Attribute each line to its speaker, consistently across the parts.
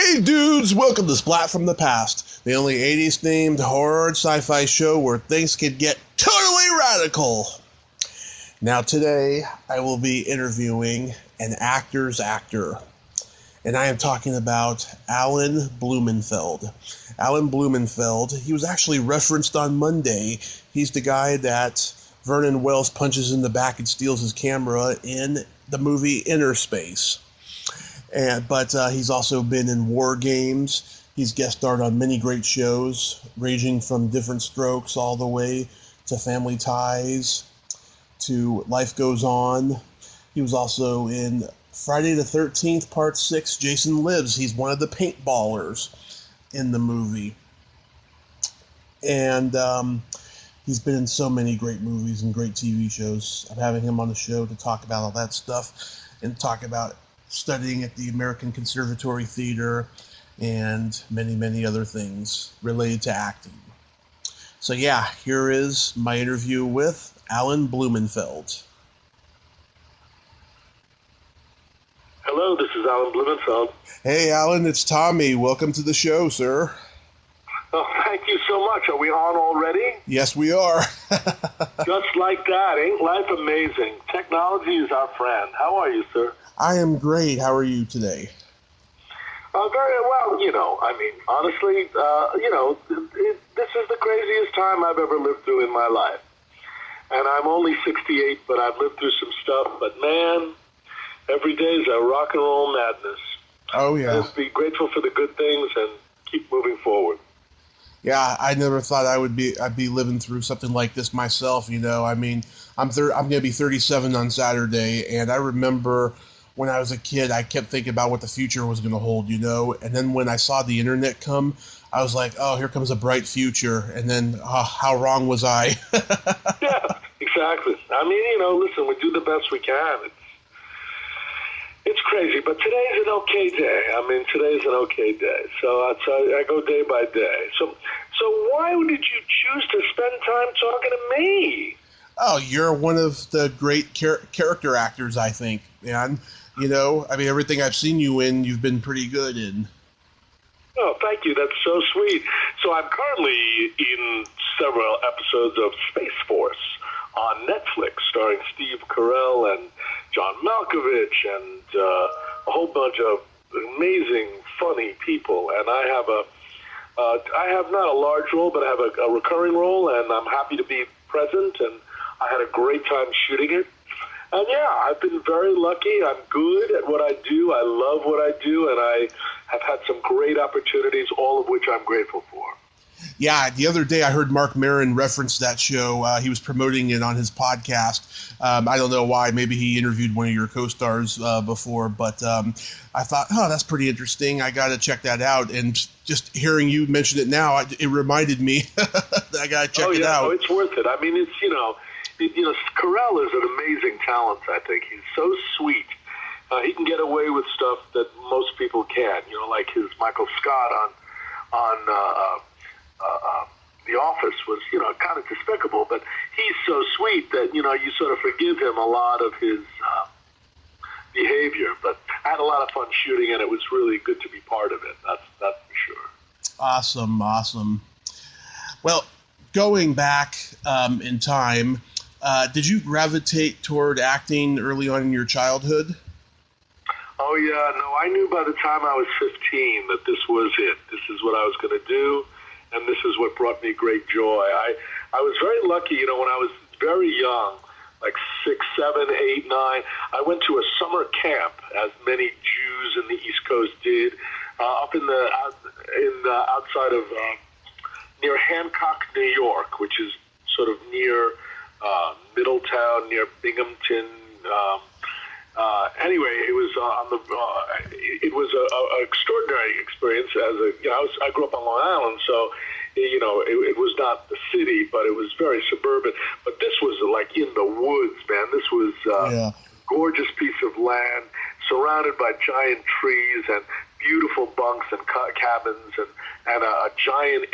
Speaker 1: Hey dudes, welcome to Splat from the Past, the only 80s themed horror and sci-fi show where things can get totally radical. Now today, I will be interviewing an actor's actor, and I am talking about Alan Blumenfeld. Alan Blumenfeld, he was actually referenced on Monday. He's the guy that Vernon Wells punches in the back and steals his camera in the movie Inner Space. But he's also been in WarGames. He's guest starred on many great shows, ranging from Different Strokes all the way to Family Ties to Life Goes On. He was also in Friday the 13th, Part 6, Jason Lives. He's one of the paintballers in the movie. And he's been in so many great movies and great TV shows. I'm having him on the show to talk about all that stuff and talk about studying at the American Conservatory Theater and many, many other things related to acting. So yeah, here is my interview with Alan Blumenfeld.
Speaker 2: Hello, this is Alan Blumenfeld.
Speaker 1: Hey Alan, it's Tommy. Welcome to the show, sir.
Speaker 2: Oh, thank you so much. Are we on already?
Speaker 1: Yes, we are.
Speaker 2: Just like that. Ain't life amazing? Technology is our friend. How are you, sir?
Speaker 1: I am great. How are you today?
Speaker 2: Very well. Honestly, this is the craziest time I've ever lived through in my life. And I'm only 68, but I've lived through some stuff. But man, every day is a rock and roll madness.
Speaker 1: Oh, yeah.
Speaker 2: Just be grateful for the good things and keep moving forward.
Speaker 1: Yeah, I never thought I'd be living through something like this myself, you know. I mean, I'm going to be 37 on Saturday, and I remember when I was a kid, I kept thinking about what the future was going to hold, you know. And then when I saw the internet come, I was like, oh, here comes a bright future. And then, how wrong was I?
Speaker 2: Yeah, exactly. I mean, listen, we do the best we can. It's crazy, but today's an okay day. Today's an okay day. So I go day by day. So why did you choose to spend time talking to me?
Speaker 1: Oh, you're one of the great character actors, I think, man. Everything I've seen you in, you've been pretty good in.
Speaker 2: Oh, thank you. That's so sweet. So I'm currently in several episodes of Space Force on Netflix, starring Steve Carell and John Malkovich and a whole bunch of amazing, funny people. And I have not a large role, but I have a recurring role, and I'm happy to be present. And I had a great time shooting it. And yeah, I've been very lucky. I'm good at what I do. I love what I do, and I have had some great opportunities, all of which I'm grateful for.
Speaker 1: Yeah, the other day I heard Mark Maron reference that show. He was promoting it on his podcast. I don't know why. Maybe he interviewed one of your co-stars before, but I thought, oh, that's pretty interesting. I got to check that out. And just hearing you mention it now, it reminded me that I got to check it out.
Speaker 2: Oh, it's worth it. I mean, it's, Carell is an amazing talent, I think. He's so sweet. He can get away with stuff that most people can't, like his Michael Scott on The Office was, kind of despicable, but he's so sweet that, you sort of forgive him a lot of his behavior. But I had a lot of fun shooting, and it was really good to be part of it. That's for sure.
Speaker 1: Awesome. Well, going back in time, did you gravitate toward acting early on in your childhood?
Speaker 2: Oh, yeah. No, I knew by the time I was 15 that this was it. This is what I was going to do, and this is what brought me great joy. I was very lucky, when I was very young, like 6, 7, 8, 9, I went to a summer camp, as many Jews in the East Coast did, up in the outside of near Hancock, New York, which is sort of near Middletown, near Binghamton. Anyway, it was it was an extraordinary experience. I grew up on Long Island, so it was not the city, but it was very suburban. But this was like in the woods, man. This was a gorgeous piece of land surrounded by giant trees and beautiful bunks and cabins and a giant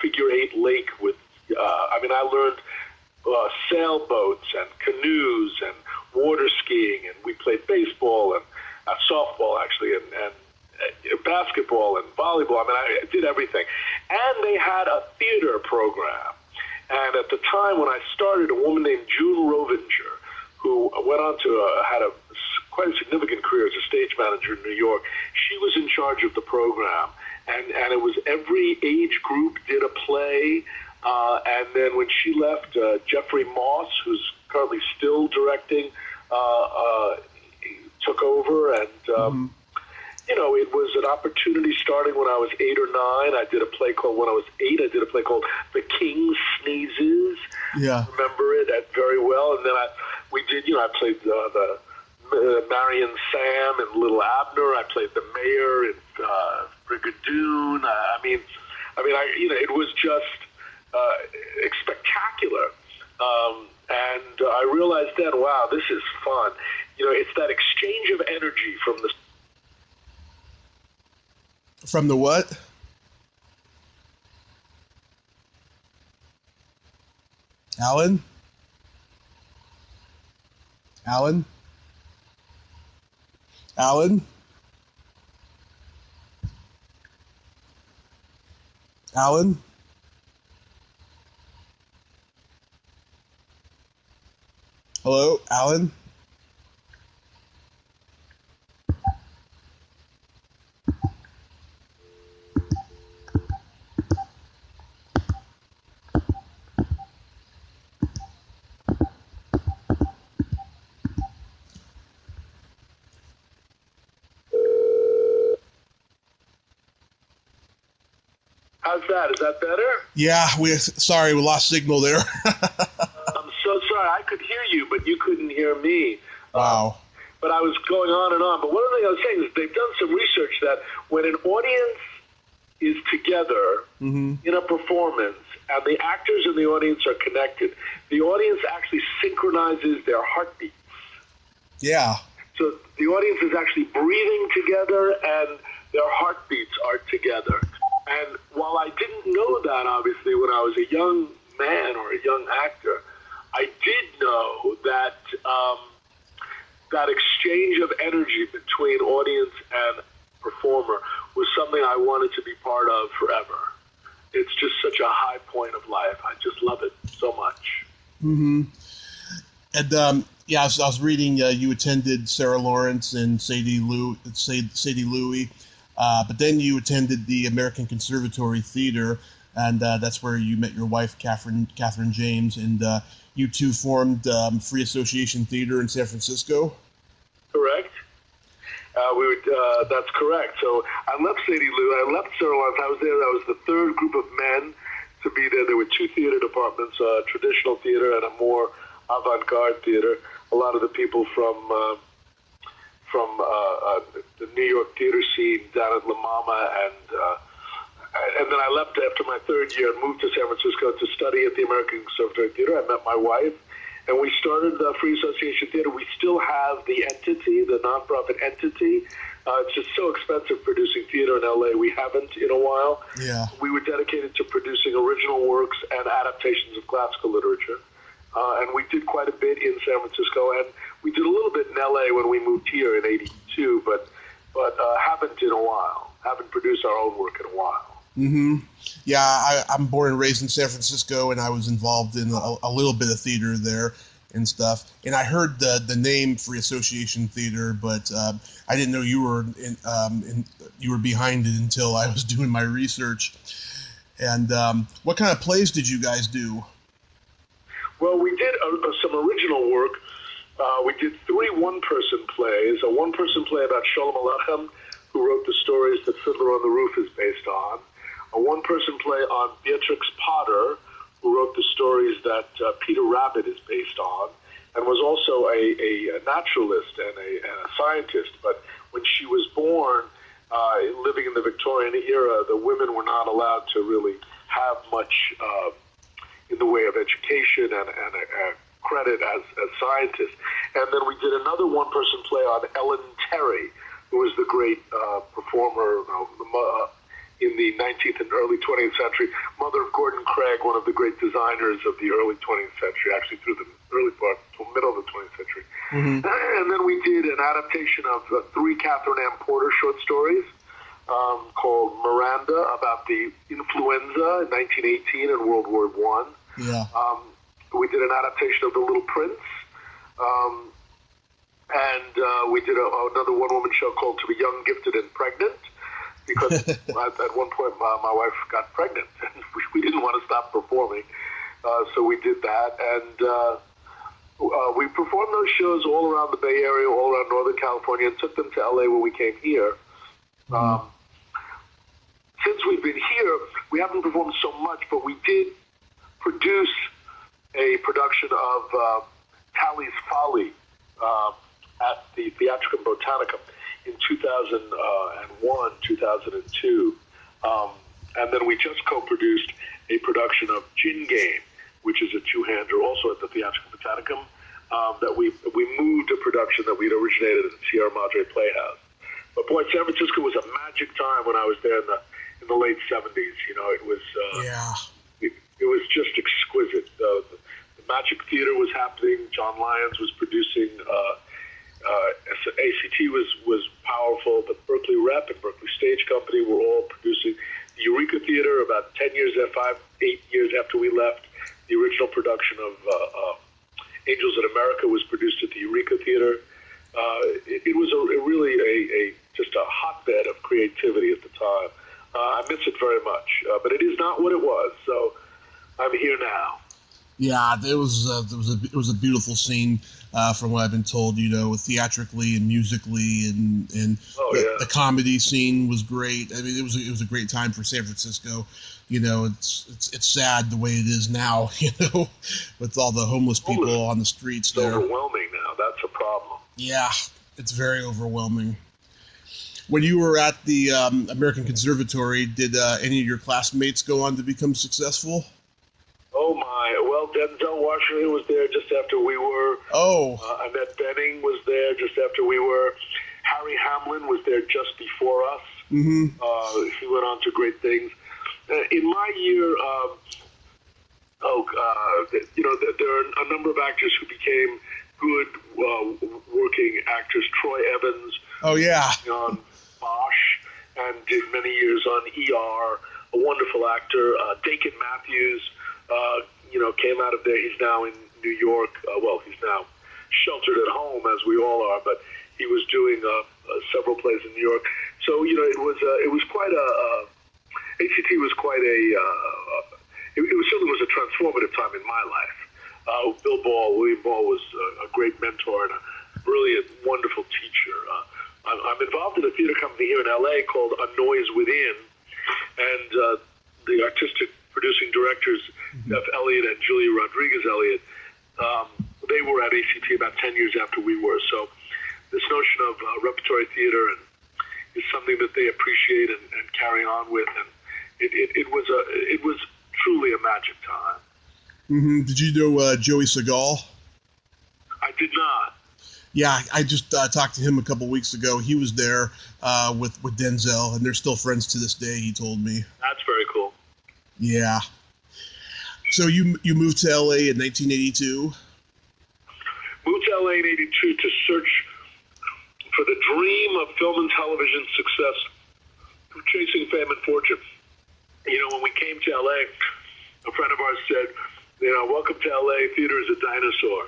Speaker 2: figure eight lake with. I learned sailboats and canoes and water skiing, and we played baseball and softball actually, and basketball and volleyball. I mean, I did everything. And they had a theater program. And at the time when I started, a woman named June Rovinger, who went on to had quite a significant career as a stage manager in New York, she was in charge of the program. And it was every age group did a play. And then when she left, Jeffrey Moss, who's currently still directing, took over. And, you know, it was an opportunity starting when I was 8 or 9. I did a play called, when I was 8, I did a play called The King Sneezes. Yeah. I remember it very well. And then we did, you know, I played the Marion Sam and Little Abner. I played the mayor in Brigadoon. I mean, you know, it was just spectacular. And I realized then, wow, this is fun. You know, it's that exchange of energy from the...
Speaker 1: From the what? Alan? Alan? Alan? Alan? Hello, Alan?
Speaker 2: How's that? Is that better?
Speaker 1: Yeah, sorry, we lost signal there.
Speaker 2: I'm so sorry. I could hear you, but you couldn't hear me.
Speaker 1: Wow.
Speaker 2: But I was going on and on. But one of the things I was saying is they've done some research that when an audience is together in a performance and the actors and the audience are connected, the audience actually synchronizes their heartbeats.
Speaker 1: Yeah.
Speaker 2: So the audience is actually breathing together and their heartbeats are together. And while I didn't know that, obviously, when I was a young man or a young actor, I did know that that exchange of energy between audience and performer was something I wanted to be part of forever. It's just such a high point of life. I just love it so much.
Speaker 1: And yeah, I was reading you attended Sarah Lawrence and Sadie Louie. But then you attended the American Conservatory Theater, and that's where you met your wife, Catherine James, and you two formed Free Association Theater in San Francisco?
Speaker 2: Correct. That's correct. So I left Sadie Lou. I left Sarah Lawrence. I was there. I was the third group of men to be there. There were 2 theater departments, a traditional theater and a more avant-garde theater. A lot of the people from the New York theater scene down at La Mama, and then I left after my 3rd year and moved to San Francisco to study at the American Conservatory Theater. I met my wife, and we started the Free Association Theater. We still have the entity, the nonprofit entity. It's just so expensive producing theater in LA. We haven't in a while.
Speaker 1: Yeah.
Speaker 2: We were dedicated to producing original works and adaptations of classical literature. And we did quite a bit in San Francisco, and we did a little bit in LA when we moved here in '82, but haven't in a while. Haven't produced our own work in a while.
Speaker 1: Yeah, I'm born and raised in San Francisco, and I was involved in a little bit of theater there and stuff. And I heard the name Free Association Theater, but I didn't know you were you were behind it until I was doing my research. And what kind of plays did you guys do?
Speaker 2: Well, we did some original work. We did 3 one-person plays. A one-person play about Sholem Aleichem, who wrote the stories that Fiddler on the Roof is based on. A one-person play on Beatrix Potter, who wrote the stories that Peter Rabbit is based on, and was also a naturalist and a scientist. But when she was born, living in the Victorian era, the women were not allowed to really have much in the way of education and credit as scientists. And then we did another one-person play on Ellen Terry, who was the great performer in the 19th and early 20th century, mother of Gordon Craig, one of the great designers of the early 20th century, actually through the early part, till middle of the 20th century. And then we did an adaptation of 3 Catherine Ann Porter short stories. 1918 and World War I.
Speaker 1: Yeah.
Speaker 2: We did an adaptation of The Little Prince. And we did another one-woman show called To Be Young, Gifted, and Pregnant, because at one point my wife got pregnant, and we didn't want to stop performing, so we did that. And we performed those shows all around the Bay Area, all around Northern California, and took them to L.A. when we came here. Since we've been here, we haven't performed so much, but we did produce a production of Tally's Folly at the Theatricum Botanicum in 2001, 2002. And then we just co-produced a production of Gin Game, which is a two-hander also at the Theatricum Botanicum, that we moved a production that we'd originated at the Sierra Madre Playhouse. But boy, San Francisco was a magic time when I was there in the late 70s. You know, it was it was just exquisite. The Magic Theater was happening. John Lyons was producing. ACT was powerful, but Berkeley Rep and Berkeley Stage Company were all producing. The Eureka Theater, about 8 years after we left, the original production of Angels in America was produced at the Eureka Theater. It was really just a hotbed of creativity at the time. I miss it very much, but it is not what it was. So I'm here now.
Speaker 1: Yeah, it was a beautiful scene, from what I've been told. You know, theatrically and musically, and the comedy scene was great. I mean, it was a great time for San Francisco. You know, it's sad the way it is now. You know, with all the homeless people on the streets.
Speaker 2: It's overwhelming now. That's a problem.
Speaker 1: Yeah, it's very overwhelming. When you were at the American Conservatory, did any of your classmates go on to become successful?
Speaker 2: Oh, my. Well, Denzel Washington was there just after we were.
Speaker 1: Oh.
Speaker 2: Annette Bening was there just after we were. Harry Hamlin was there just before us.
Speaker 1: Mm-hmm.
Speaker 2: He went on to great things. In my year, there are a number of actors who became good working actors. Troy Evans.
Speaker 1: Oh, yeah.
Speaker 2: On Bosch, and did many years on ER. A wonderful actor. Dakin Matthews. Came out of there. He's now in New York. He's now sheltered at home, as we all are, but he was doing several plays in New York. So, it was quite ACT was quite it certainly was a transformative time in my life. William Ball was a great mentor and a brilliant, wonderful teacher. I'm involved in a theater company here in L.A. called A Noise Within, and the artistic producing directors, Jeff Elliott and Julia Rodriguez Elliott, they were at ACT about 10 years after we were. So this notion of repertory theater is something that they appreciate and carry on with, and it was truly a magic time.
Speaker 1: Mm-hmm. Did you know Joey Segal?
Speaker 2: I did not.
Speaker 1: Yeah, I just talked to him a couple weeks ago. He was there with Denzel, and they're still friends to this day, he told me.
Speaker 2: That's very cool.
Speaker 1: Yeah. So you moved to L.A. in 1982?
Speaker 2: Moved to L.A. in 82 to search for the dream of film and television success, chasing fame and fortune. When we came to L.A., a friend of ours said, welcome to L.A., theater is a dinosaur.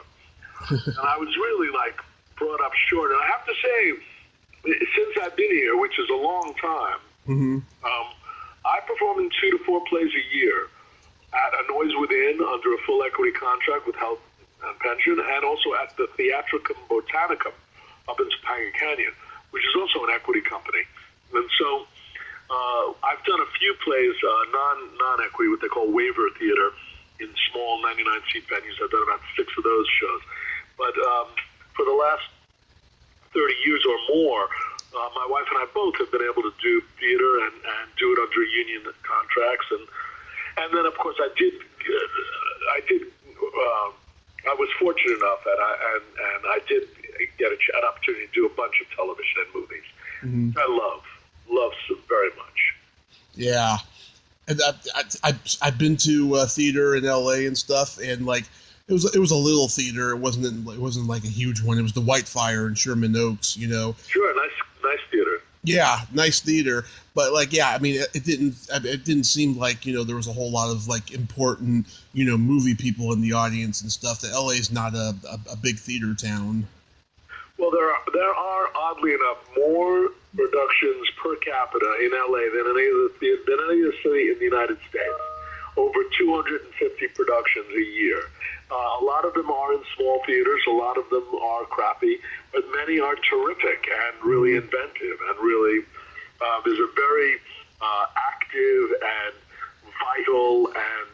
Speaker 2: And I was really, brought up short. And I have to say, since I've been here, which is a long time, I perform in 2 to 4 plays a year at A Noise Within under a full equity contract with health and pension, and also at the Theatricum Botanicum up in Topanga Canyon, which is also an equity company. And so I've done a few plays, non-equity, what they call waiver theater, in small 99-seat venues. I've done about 6 of those shows. But for the last 30 years or more, my wife and I both have been able to do theater and do it under union contracts, and then of course I was fortunate enough, and I did get an opportunity to do a bunch of television and movies. Mm-hmm. I love very much.
Speaker 1: Yeah, and I've been to theater in LA and stuff, and it was a little theater. It wasn't like a huge one. It was the Whitefire in Sherman Oaks,
Speaker 2: Sure, nice theater.
Speaker 1: Yeah, nice theater, but like, yeah, I mean, it didn't seem like, there was a whole lot of like important, movie people in the audience and stuff. The LA's not a big theater town.
Speaker 2: Well, there are oddly enough more productions per capita in LA than any other city in the United States. Over 250 productions a year. A lot of them are in small theaters. A lot of them are crappy, but many are terrific and really inventive. And really, there's a very active and vital and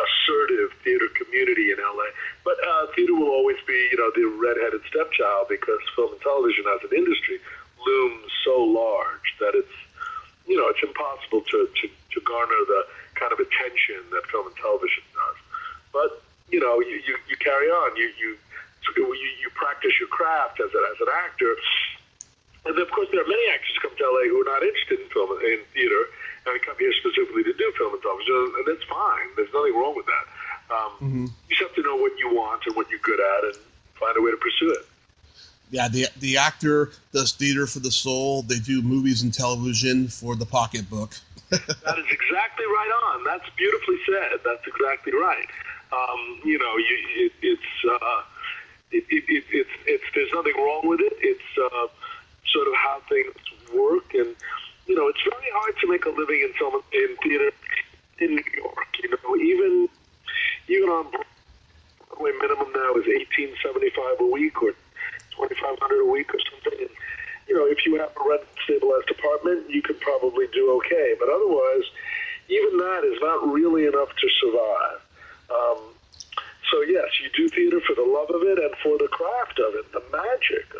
Speaker 2: assertive theater community in LA. But theater will always be, the redheaded stepchild, because film and television as an industry looms so large that it's impossible to garner the kind of attention that film and television does. But you carry on. You practice your craft as an actor, and of course there are many actors who come to LA who are not interested in theater, and they come here specifically to do film and television, and that's fine. There's nothing wrong with that. You just have to know what you want and what you're good at, and find a way to pursue it.
Speaker 1: Yeah, the actor does theater for the soul. They do movies and television for the pocketbook.
Speaker 2: That is exactly right on. That's beautifully said. That's exactly right. There's nothing wrong with it. It's sort of how things work, and it's very hard to make a living in theater in New York. Even on Broadway, minimum now is $18.75 a week or $2,500 a week or something. And, if you have a rent stabilized apartment, you could probably do okay. But otherwise, even that is not really enough to survive. So yes, you do theater for the love of it and for the craft of it, the magic,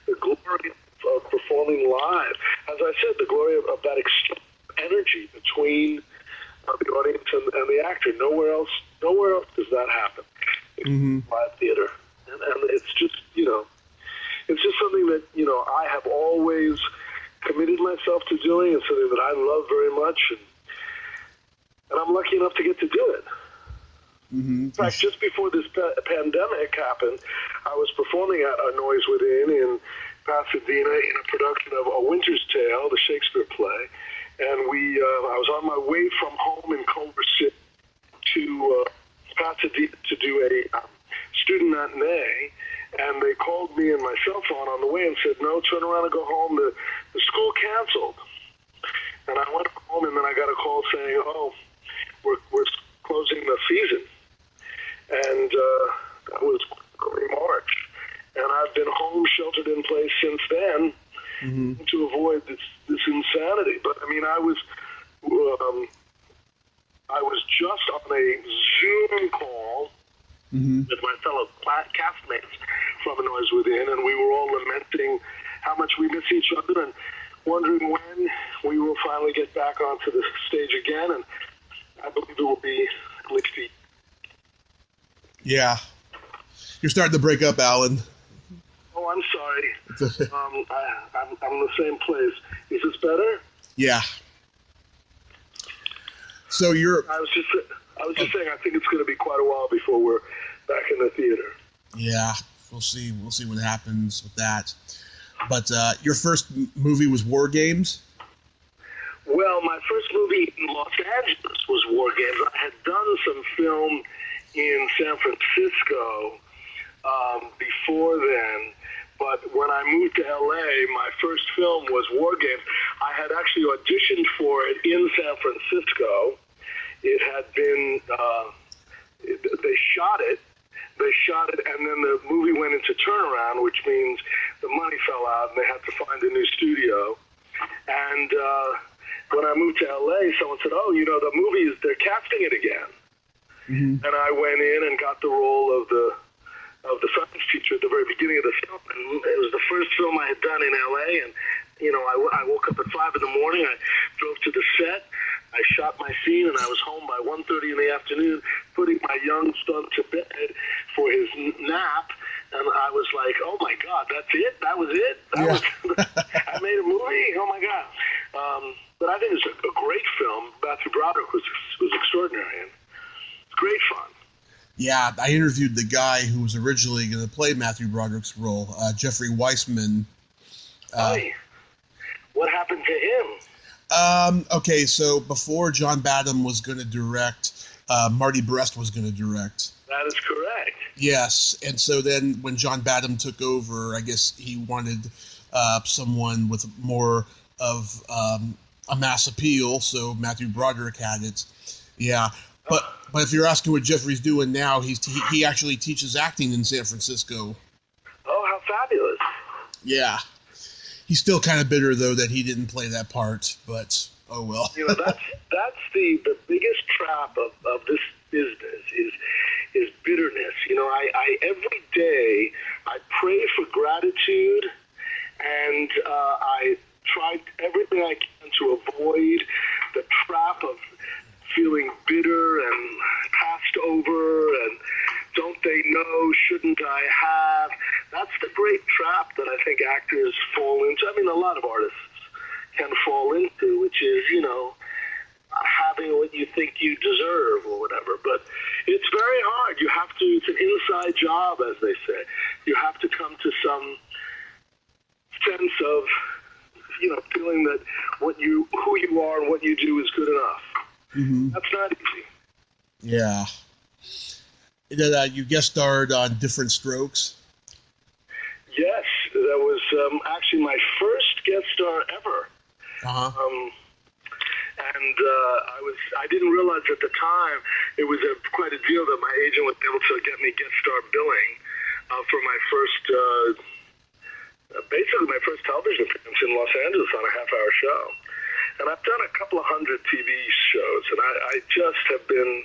Speaker 2: the glory of performing live. As I said, the glory of that extreme energy between the audience and the actor. Nowhere else does that happen. Live theater, and it's just it's just something that I have always committed myself to doing. It's something that I love very much, and I'm lucky enough to get to do it. In fact, just before this pandemic happened, I was performing at A Noise Within in Pasadena in a production of A Winter's Tale, the Shakespeare play, and I was on my way from home in Culver City to Pasadena to do a student matinee, and they called me and my cell phone on the way and said, "No, turn around and go home. The school canceled." And I went home, and then I got a call saying, "Oh, we're closing the season." And that was early March. And I've been home, sheltered in place since then to avoid this insanity. But I mean, I was just on a Zoom call with my fellow castmates from A Noise Within, and we were all lamenting how much we miss each other and wondering when we will finally get back onto the stage again. And I believe it will be at least a...
Speaker 1: Yeah. You're starting to break up, Alan.
Speaker 2: Oh, I'm sorry. I'm in the same place. Is this better?
Speaker 1: Yeah. So you're...
Speaker 2: I was just saying, I think it's going to be quite a while before we're back in the theater.
Speaker 1: Yeah, we'll see. We'll see what happens with that. But your first movie was WarGames?
Speaker 2: Well, my first movie in Los Angeles was WarGames. I had done some film in San Francisco before then, but when I moved to LA, my first film was WarGames. I had actually auditioned for it in San Francisco. It had been, they shot it, and then the movie went into turnaround, which means the money fell out and they had to find a new studio. And when I moved to LA, someone said, "Oh, the movie they're casting it again." And I went in and got the role of the science teacher at the very beginning of the film. And it was the first film I had done in LA. And, I woke up at 5 in the morning. I drove to the set. I shot my scene, and I was home by 1:30 in the afternoon, putting my young son to bed for his nap. And I was like, "Oh my God, that's it? That was it? I made a movie? Oh my God!" But I think it's a great film. Matthew Broderick was extraordinary, and it's great fun.
Speaker 1: Yeah, I interviewed the guy who was originally going to play Matthew Broderick's role, Jeffrey Weissman.
Speaker 2: Hey. What happened to him?
Speaker 1: Okay, so before John Badham was going to direct, Marty Brest was going to direct.
Speaker 2: That is correct.
Speaker 1: Yes, and so then when John Badham took over, I guess he wanted someone with more of a mass appeal, so Matthew Broderick had it. Yeah, but if you're asking what Jeffrey's doing now, he actually teaches acting in San Francisco.
Speaker 2: Oh, how fabulous!
Speaker 1: Yeah. He's still kind of bitter, though, that he didn't play that part, but oh well.
Speaker 2: You know, that's the biggest trap of this business is bitterness. You know, I every day I pray for gratitude, and I try everything I can to avoid the trap of feeling bitter and passed over and don't they know, shouldn't I have? That's the great trap that I think actors fall into. I mean, a lot of artists can fall into, which is, you know, not having what you think you deserve or whatever. But it's very hard. You have to, it's an inside job, as they say. You have to come to some sense of, you know, feeling that who you are and what you do is good enough. Mm-hmm. That's not easy.
Speaker 1: Yeah. You guest starred on Different Strokes?
Speaker 2: Yes, that was actually my first guest star ever.
Speaker 1: Uh-huh.
Speaker 2: I didn't realize at the time it was quite a deal that my agent was able to get me guest star billing for my first, basically my first television appearance in Los Angeles on a half-hour show. And I've done a couple of hundred TV shows, and I just have been,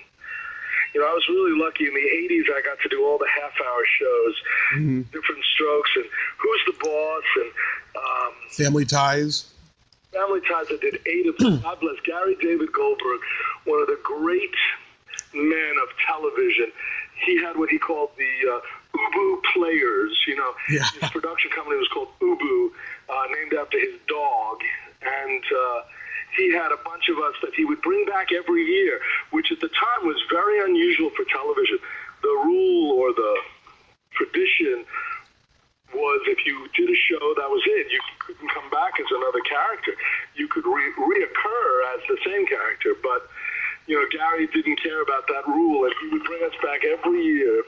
Speaker 2: you know, I was really lucky. In the 80s, I got to do all the half-hour shows, mm-hmm. Different Strokes, and Who's the Boss, and
Speaker 1: Family Ties.
Speaker 2: Family Ties. I did 8 of them. God bless Gary David Goldberg, one of the great men of television. He had what he called the Ubu Players. You know, yeah. His production company was called Ubu, named after his dog, and he had a bunch of us that he would bring back every year, which at the time was very unusual for television. The rule or the tradition was if you did a show, that was it. You couldn't come back as another character. You could reoccur as the same character, but you know, Gary didn't care about that rule, and he would bring us back every year.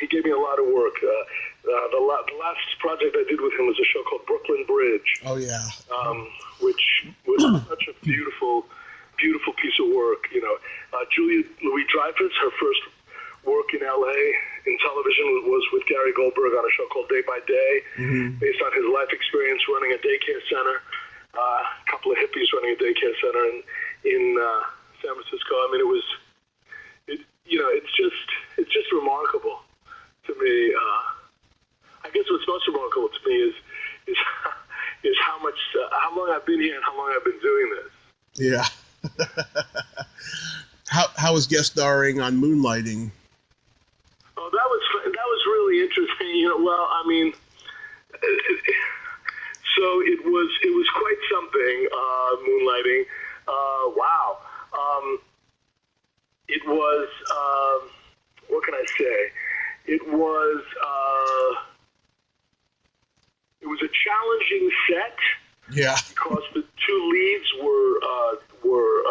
Speaker 2: He gave me a lot of work. The last project I did with him was a show called Brooklyn Bridge.
Speaker 1: Oh yeah.
Speaker 2: Which was such a beautiful piece of work. You know, Julia Louis-Dreyfus, her first work in L.A. in television was with Gary Goldberg on a show called Day by Day, mm-hmm. based on his life experience running a daycare center. A couple of hippies running a daycare center in San Francisco. I mean, it's just remarkable to me. I guess what's most remarkable to me is how long I've been here and how long I've been doing this.
Speaker 1: Yeah. How was guest starring on Moonlighting?
Speaker 2: Oh, that was really interesting. You know, well, I mean, so it was quite something. Moonlighting. Wow. It was. What can I say? It was a challenging set.
Speaker 1: Yeah.
Speaker 2: Because the two leads were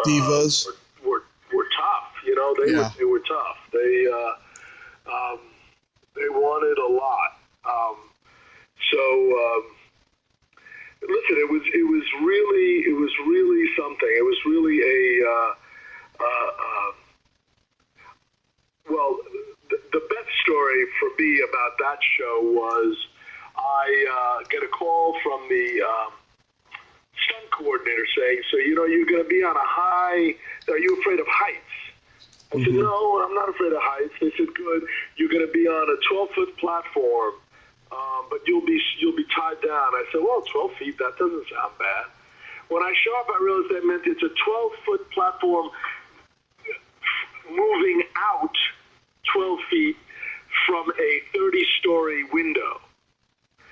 Speaker 1: divas.
Speaker 2: Were tough. You know, they were tough. They wanted a lot. Listen, it was really something. It was really the best story for me about that show was I get a call from the stunt coordinator saying, so, you know, you're going to be on a high, are you afraid of heights? I mm-hmm. said, no, I'm not afraid of heights. They said, good, you're going to be on a 12-foot platform, but you'll be tied down. I said, well, 12 feet, that doesn't sound bad. When I show up, I realized that meant it's a 12-foot platform moving out 12 feet from a 30-story window.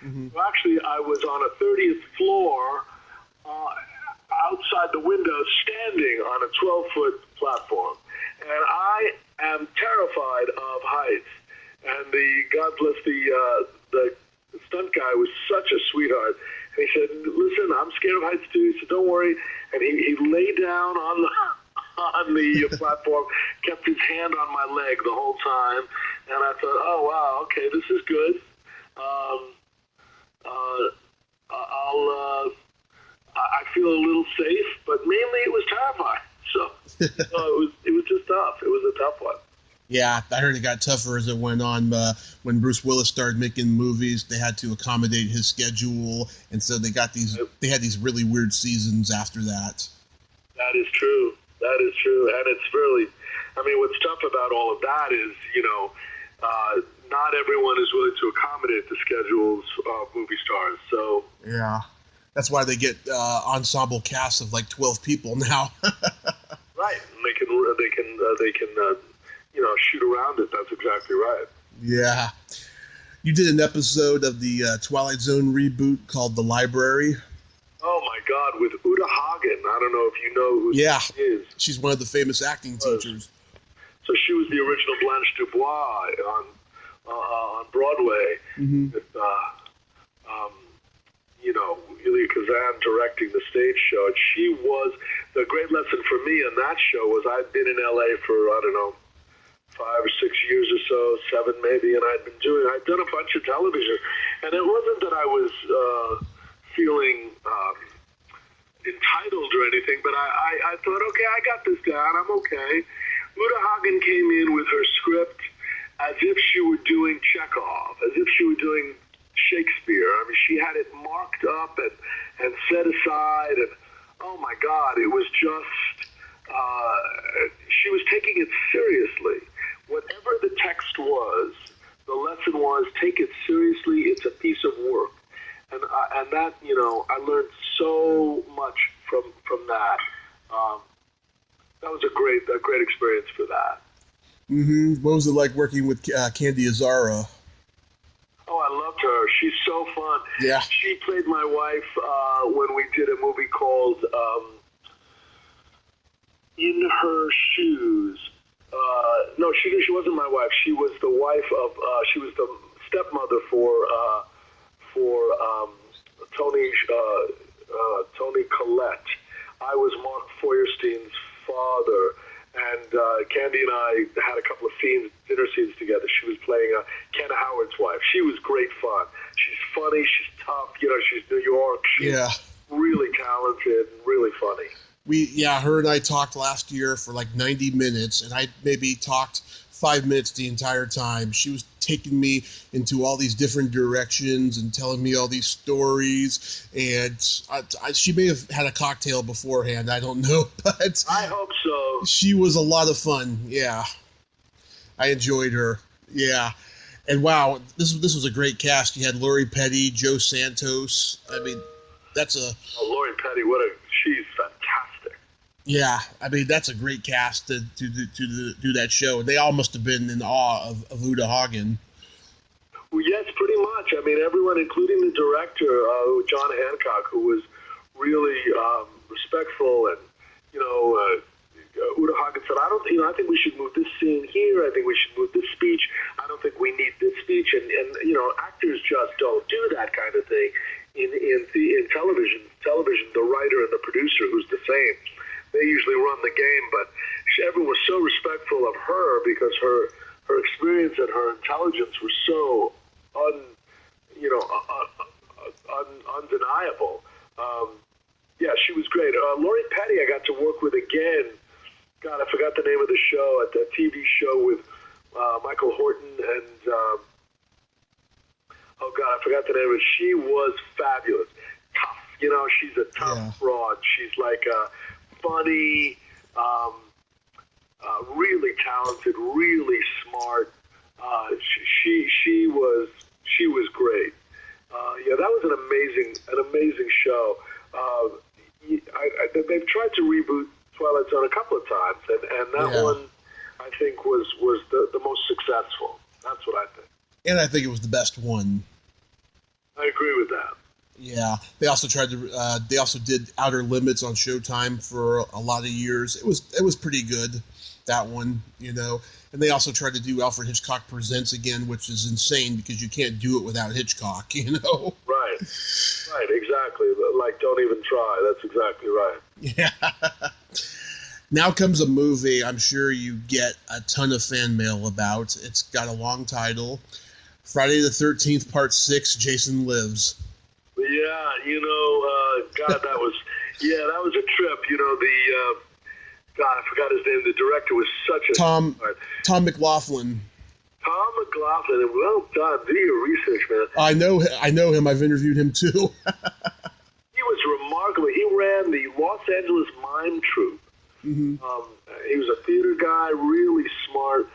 Speaker 2: Mm-hmm. Well, actually, I was on a 30th floor outside the window, standing on a 12-foot platform. And I am terrified of heights. And God bless the stunt guy was such a sweetheart. And he said, listen, I'm scared of heights too. He said, don't worry. And he lay down on the platform, kept his hand on my leg the whole time. And I thought, oh, wow, okay, this is good. I feel a little safe, but mainly it was terrifying. So it was just tough. It was a tough one.
Speaker 1: Yeah, I heard it got tougher as it went on. When Bruce Willis started making movies, they had to accommodate his schedule, and so they got these. They had these really weird seasons after that.
Speaker 2: That is true. That is true, and it's really. I mean, what's tough about all of that is, not everyone is willing to accommodate the schedules of movie stars. So
Speaker 1: yeah, that's why they get ensemble casts of like 12 people now.
Speaker 2: Right, and they can shoot around it. That's exactly right.
Speaker 1: Yeah. You did an episode of the Twilight Zone reboot called The Library.
Speaker 2: Oh, my God, with Uta Hagen. I don't know if you know who she is.
Speaker 1: She's one of the famous acting teachers.
Speaker 2: So she was the original Blanche Dubois on Broadway.
Speaker 1: Mm-hmm.
Speaker 2: With, Elia Kazan directing the stage show. And she was, the great lesson for me on that show was I'd been in L.A. for, 5 or 6 years or so, 7 maybe, and I'd done a bunch of television. And it wasn't that I was feeling entitled or anything, but I thought, okay, I got this down, I'm okay. Uta Hagen came in with her script as if she were doing Chekhov, as if she were doing Shakespeare. I mean, she had it marked up and set aside, and oh my God, it was just, she was taking it seriously. Whatever the text was, the lesson was, take it seriously, it's a piece of work. And that, I learned so much from that. That was a great experience for that.
Speaker 1: Mm-hmm. What was it like working with Candy Azara?
Speaker 2: Oh, I loved her. She's so fun.
Speaker 1: Yeah.
Speaker 2: She played my wife when we did a movie called In Her Shoes. No, she wasn't my wife. She was the wife of. She was the stepmother for Tony Collette. I was Mark Feuerstein's father, and Candy and I had a couple of dinner scenes together. She was playing Ken Howard's wife. She was great fun. She's funny. She's tough. She's New York. She's really talented and really funny.
Speaker 1: Her and I talked last year for like 90 minutes, and I maybe talked 5 minutes the entire time. She was taking me into all these different directions and telling me all these stories, and she may have had a cocktail beforehand, I don't know, but
Speaker 2: I hope so.
Speaker 1: She was a lot of fun. Yeah, I enjoyed her. Yeah, and wow, this was a great cast. You had Lori Petty, Joe Santos. I mean,
Speaker 2: Lori Petty, she's fantastic.
Speaker 1: Yeah, I mean, that's a great cast to do that show. They all must have been in awe of Uta Hagen.
Speaker 2: Well, yes, pretty much. I mean, everyone, including the director, John Hancock, who was really respectful, and Uta Hagen said, I think we should move this scene here. I think we should move this speech. I don't think we need this speech. And actors just don't do that kind of thing in television. The writer and the producer, who's the same, they usually run the game. But everyone was so respectful of her because her experience and her intelligence were so undeniable. She was great. Lori Petty, I got to work with again. God, I forgot the name of the show, at the TV show with Michael Horton and, I forgot the name of it. She was fabulous. Tough, she's a tough broad. She's like funny, really talented, really smart. She was great. That was an amazing show. They've tried to reboot Twilight Zone a couple of times, and that one, I think, was the most successful. That's what I think.
Speaker 1: And I think it was the best one.
Speaker 2: I agree with that.
Speaker 1: Yeah, they also tried to. They also did Outer Limits on Showtime for a lot of years. It was pretty good, that one, And they also tried to do Alfred Hitchcock Presents again, which is insane because you can't do it without Hitchcock,
Speaker 2: Right, exactly. like, don't even try. That's exactly right.
Speaker 1: Yeah. Now comes a movie I'm sure you get a ton of fan mail about. It's got a long title. Friday the 13th, Part 6, Jason Lives.
Speaker 2: Yeah, God, that was a trip. God, I forgot his name. The director was such a...
Speaker 1: Tom McLaughlin.
Speaker 2: Tom McLaughlin, and well done. Do your research, man.
Speaker 1: I know him. I've interviewed him, too.
Speaker 2: He was remarkable. He ran the Los Angeles Mime Troupe.
Speaker 1: Mm-hmm.
Speaker 2: He was a theater guy, really smart.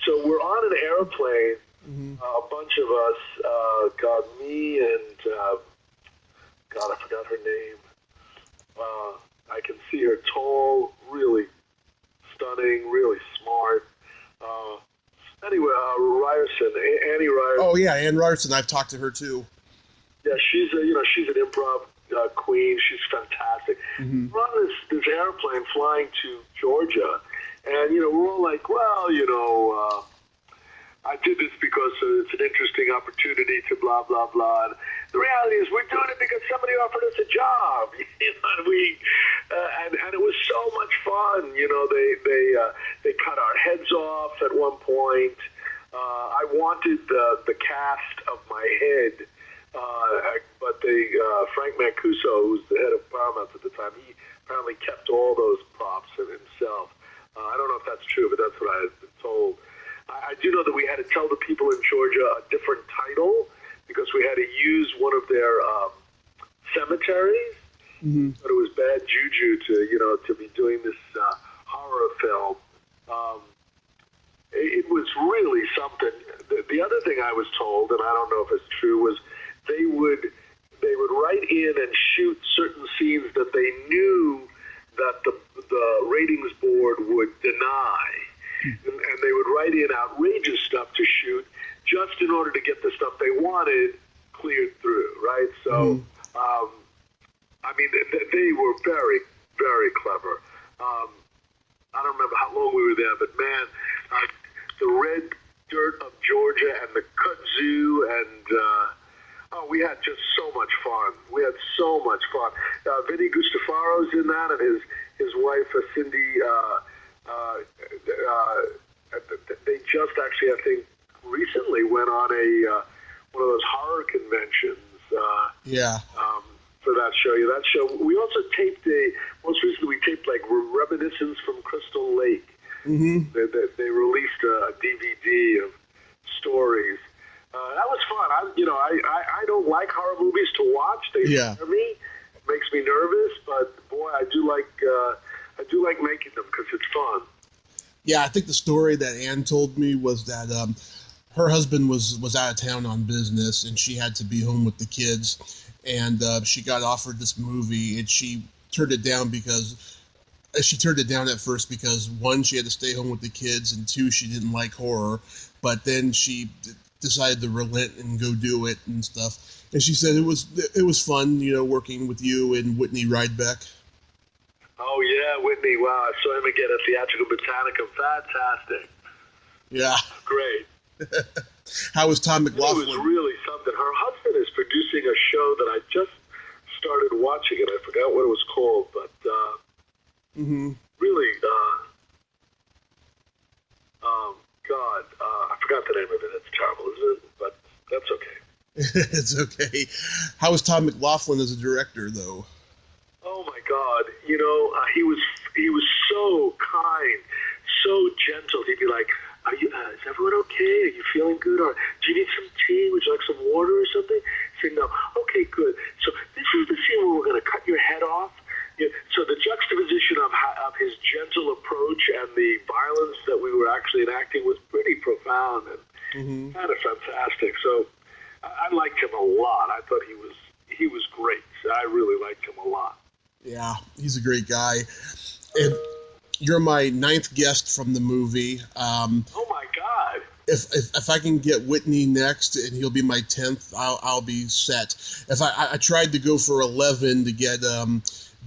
Speaker 2: So we're on an airplane, a bunch of us, me and, God, I forgot her name. I can see her, tall, really stunning, really smart. Anyway, Ryerson, Annie Ryerson.
Speaker 1: Oh yeah, Ann Ryerson. I've talked to her too.
Speaker 2: Yeah, she's an improv queen. She's fantastic.
Speaker 1: Mm-hmm.
Speaker 2: We're on this airplane flying to Georgia, and we're all like, well, I did this because it's an interesting opportunity to blah blah blah. And the reality is, we're doing it because somebody offered us a job. And it was so much fun. They cut our heads off at one point. I wanted the cast of my head, but Frank Mancuso, who's the head of Paramount at the time, he apparently kept all those props himself. I don't know if that's true, but that's what I had been told. I do know that we had to tell the people in Georgia a different title because we had to use one of their cemeteries. Mm-hmm. But it was bad juju to be doing this horror film. It was really something. The other thing I was told, and I don't know if it's true, was they would write in and shoot certain scenes that they knew that the ratings board would deny. And they would write in outrageous stuff to shoot just in order to get the stuff they wanted cleared through, right? So, they were very, very clever. I don't remember how long we were there, but man, the red dirt of Georgia and the kudzu and we had just so much fun. We had so much fun. Vinny Gustafaro's in that, and his wife Cindy. They just actually, I think, recently went on one of those horror conventions. For that show. Yeah, that show. We also taped most recently we taped like Reminiscence from Crystal Lake. Mm-hmm. They released a DVD of stories. That was fun. I don't like horror movies to watch. They scare me. It makes me nervous, but boy, I do like making them because it's fun.
Speaker 1: Yeah, I think the story that Ann told me was that her husband was out of town on business, and she had to be home with the kids, and she got offered this movie, and she turned it down at first because, one, she had to stay home with the kids, and two, she didn't like horror, but then she decided to relent and go do it and stuff. And she said it was fun, working with you and Whitney Ridebeck.
Speaker 2: Oh, yeah, Whitney. Wow, I saw him again at Theatrical Botanicum. Fantastic.
Speaker 1: Yeah.
Speaker 2: Great.
Speaker 1: How was Tom McLaughlin?
Speaker 2: It was really something. Her husband is producing a show that I just started watching, and I forgot what it was called, but really, God, I forgot the name of it. It's terrible, isn't it? But that's okay.
Speaker 1: It's okay. How was Tom McLaughlin as a director, though?
Speaker 2: Oh my God! He was so kind, so gentle. He'd be like, "Is everyone okay? Are you feeling good? Or do you need some tea? Would you like some water or something?" Say no. Okay, good. So this is the scene where we're going to cut your head off. So the juxtaposition of his gentle approach and the violence that we were actually enacting was pretty profound and kind of fantastic. So I liked him a lot. I thought he was great. I really liked him a lot.
Speaker 1: Yeah, he's a great guy. And you're my 9th guest from the movie.
Speaker 2: Oh my God!
Speaker 1: If I can get Whitney next, and he'll be my 10th, I'll be set. If I tried to go for 11 to get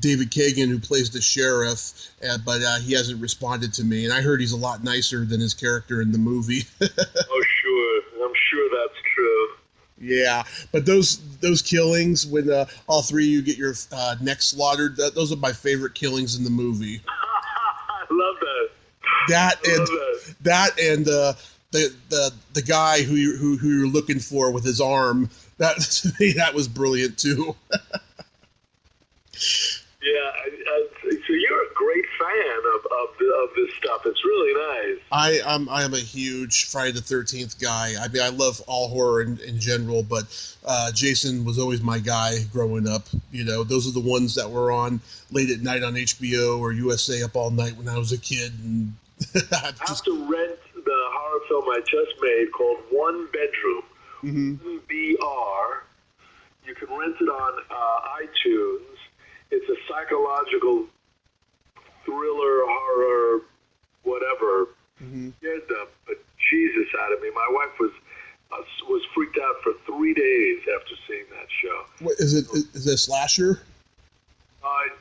Speaker 1: David Kagan, who plays the sheriff, but he hasn't responded to me. And I heard he's a lot nicer than his character in the movie.
Speaker 2: Oh, sure. I'm sure that's true.
Speaker 1: Yeah, but those killings when all three of you get your necks slaughtered, those are my favorite killings in the movie.
Speaker 2: I love that.
Speaker 1: That and the guy who you're looking for with his arm. That to me, that was brilliant too.
Speaker 2: Yeah, so you're a great fan of this stuff. It's really nice.
Speaker 1: I am a huge Friday the 13th guy. I mean, I love all horror in general, but Jason was always my guy growing up. You know, those are the ones that were on late at night on HBO or USA Up All Night when I was a kid. And
Speaker 2: I have to rent the horror film I just made called One Bedroom, BR. You can rent it on iTunes. It's a psychological thriller, horror, whatever. Scared the bejesus out of me. My wife was freaked out for 3 days after seeing that show.
Speaker 1: What is it? Is it a slasher?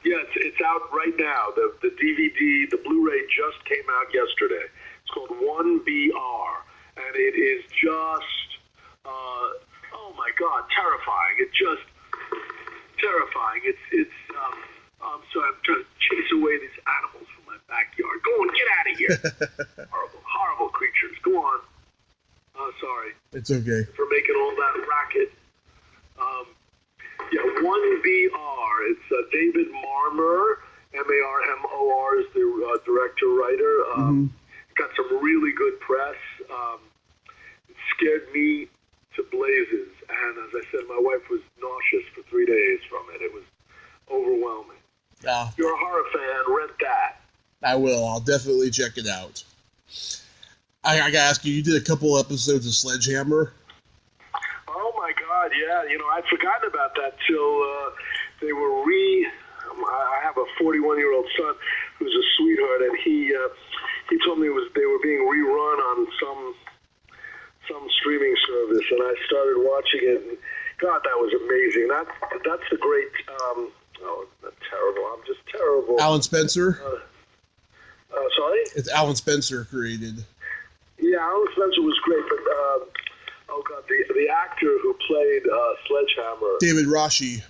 Speaker 2: Yeah, it's out right now. The DVD, the Blu-ray just came out yesterday. It's called 1BR, and it is just, oh my God, terrifying. It's just terrifying. I'm trying to chase away these animals from my backyard. Go on, get out of here. Horrible creatures. Go on. Sorry.
Speaker 1: It's okay.
Speaker 2: For making all that racket. Yeah, 1BR. It's David Marmor, Marmor is the director-writer. Got some really good press. It scared me to blazes. And as I said, my wife was nauseous for 3 days from it. It was overwhelming. If you're a horror fan, rent that.
Speaker 1: I will. I'll definitely check it out. I gotta ask you, you did a couple episodes of Sledgehammer?
Speaker 2: Oh my God, yeah. You know, I'd forgotten about that till they were I have a 41-year-old son who's a sweetheart, and he told me they were being rerun on some streaming service, and I started watching it, and God, that was amazing. That's the great, that's terrible. I'm just terrible.
Speaker 1: Alan Spencer?
Speaker 2: Sorry?
Speaker 1: It's Alan Spencer created.
Speaker 2: Yeah, Alan Spencer was great, but, oh God, the actor who played Sledgehammer.
Speaker 1: David Rashi.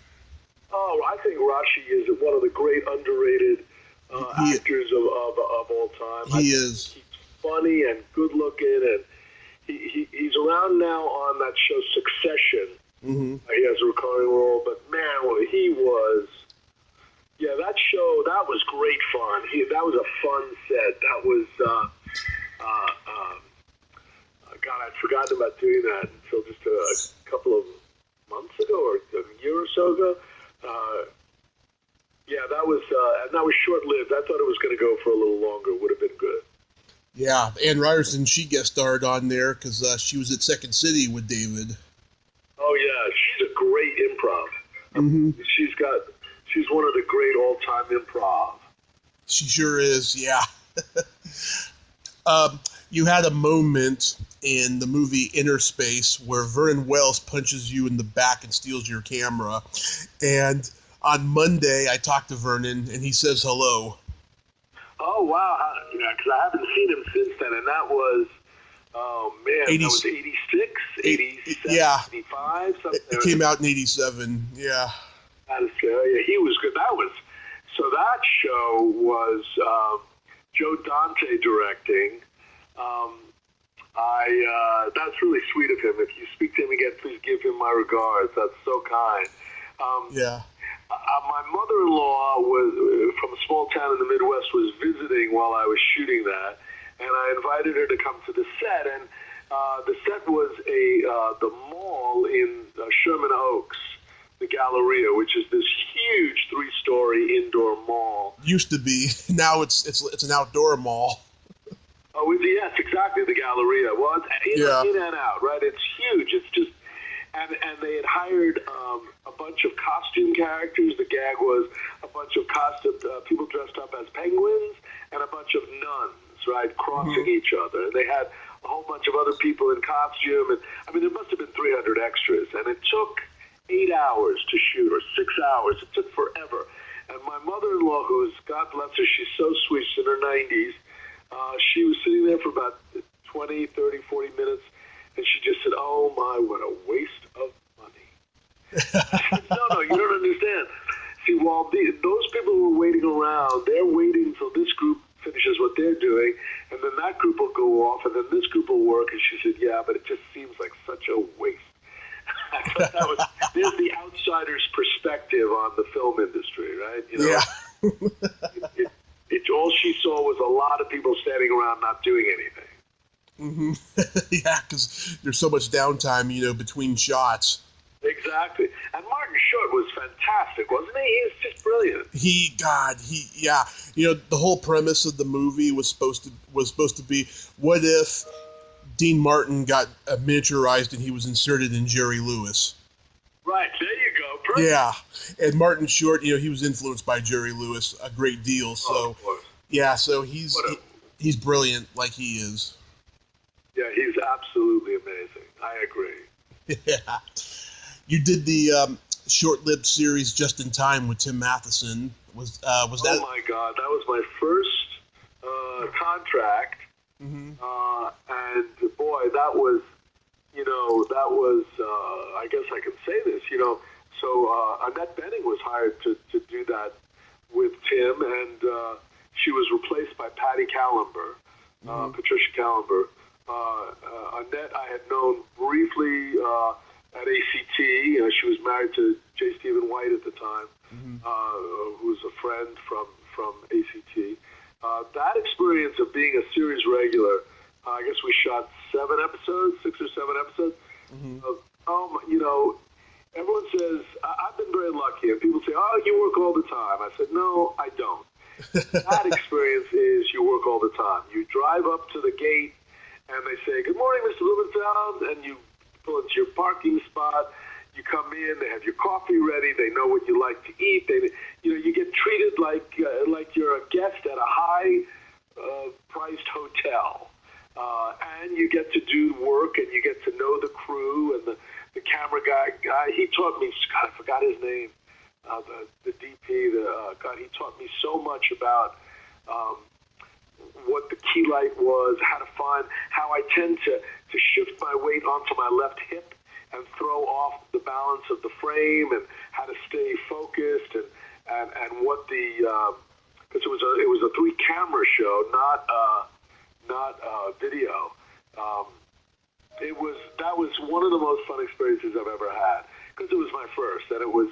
Speaker 2: Oh, I think Rashi is one of the great underrated actors of all time.
Speaker 1: He is.
Speaker 2: He's funny and good looking, and he's around now on that show Succession. He has a recurring role, but man, he was. Yeah, that show, that was great fun. That was a fun set. That was, God, I'd forgotten about doing that until just a couple of months ago or a year or so ago. Yeah, that was short-lived. I thought it was going to go for a little longer. Would have been good.
Speaker 1: Yeah, Ann Ryerson, she guest starred on there because she was at Second City with David.
Speaker 2: Oh, yeah, she's a great improv. She's one of the great all-time improv.
Speaker 1: She sure is, yeah. You had a moment in the movie Inner Space where Vernon Wells punches you in the back and steals your camera. And on Monday, I talked to Vernon, and he says hello.
Speaker 2: Oh, wow. Yeah, because I haven't seen him since then, and that was, oh, man, that was 86, 87,
Speaker 1: yeah.
Speaker 2: 85, something.
Speaker 1: It came out in 87, yeah.
Speaker 2: Yeah, he was good. So that show was Joe Dante directing. That's really sweet of him. If you speak to him again, please give him my regards. That's so kind.
Speaker 1: Yeah.
Speaker 2: My mother-in-law was from a small town in the Midwest, was visiting while I was shooting that, and I invited her to come to the set. And the set was the mall in Sherman Oaks, the Galleria, which is this huge 3-story indoor mall.
Speaker 1: Used to be. Now it's an outdoor mall.
Speaker 2: Oh, yes, exactly, the Galleria. Well, it's in and out, right? It's huge. It's just, and they had hired a bunch of costume characters. The gag was a bunch of people dressed up as penguins and a bunch of nuns, right, crossing each other. And they had a whole bunch of other people in costume. And I mean, there must have been 300 extras. And it took 8 hours to shoot, or 6 hours. It took forever. And my mother-in-law, who's, God bless her, she's so sweet, she's in her 90s, she was sitting there for about 20, 30, 40 minutes, And she just said, "Oh my, what a waste of money." I said, no, you don't understand. See, while those people who are waiting around, they're waiting until this group finishes what they're doing, and then that group will go off, and then this group will work. And she said, "Yeah, but it just seems like such a waste." I thought that was, there's the outsider's perspective on the film industry, right? You know,
Speaker 1: yeah.
Speaker 2: all she saw was a lot of people standing around not doing anything.
Speaker 1: Mm-hmm. Yeah, because there's so much downtime, between shots.
Speaker 2: Exactly. And Martin Short was fantastic, wasn't he? He was just brilliant.
Speaker 1: Yeah. The whole premise of the movie was supposed to be, what if Dean Martin got miniaturized and he was inserted in Jerry Lewis?
Speaker 2: Right, there you go. Perfect.
Speaker 1: Yeah, and Martin Short, he was influenced by Jerry Lewis a great deal. So, so he's brilliant, like he is.
Speaker 2: Yeah, he's absolutely amazing. I agree.
Speaker 1: Yeah, you did the short-lived series Just in Time with Tim Matheson. Was that?
Speaker 2: Oh my God, that was my first contract,
Speaker 1: Mm-hmm.
Speaker 2: and boy, that was. I guess I can say this, So Annette Bening was hired to do that with Tim, and she was replaced by Patty Callenber, Patricia Callenber. Annette I had known briefly at ACT. She was married to J. Stephen White at the time, who was a friend from ACT. That experience of being a series regular, I guess we shot 6 or 7 episodes. Everyone says, I've been very lucky, and people say, "Oh, you work all the time." I said, "No, I don't." That experience is you work all the time. You drive up to the gate, and they say, "Good morning, Mr. Blumenfeld," and you pull into your parking spot. You come in, they have your coffee ready. They know what you like to eat. You get treated like you're a guest at a high-priced hotel. And you get to do work, and you get to know the crew and the camera guy. He taught me, God, I forgot his name, the DP. God, he taught me so much about what the key light was, how I tend to shift my weight onto my left hip and throw off the balance of the frame, and how to stay focused, and what because it was a 3-camera show, not video. That was one of the most fun experiences I've ever had, because it was my first, and it was.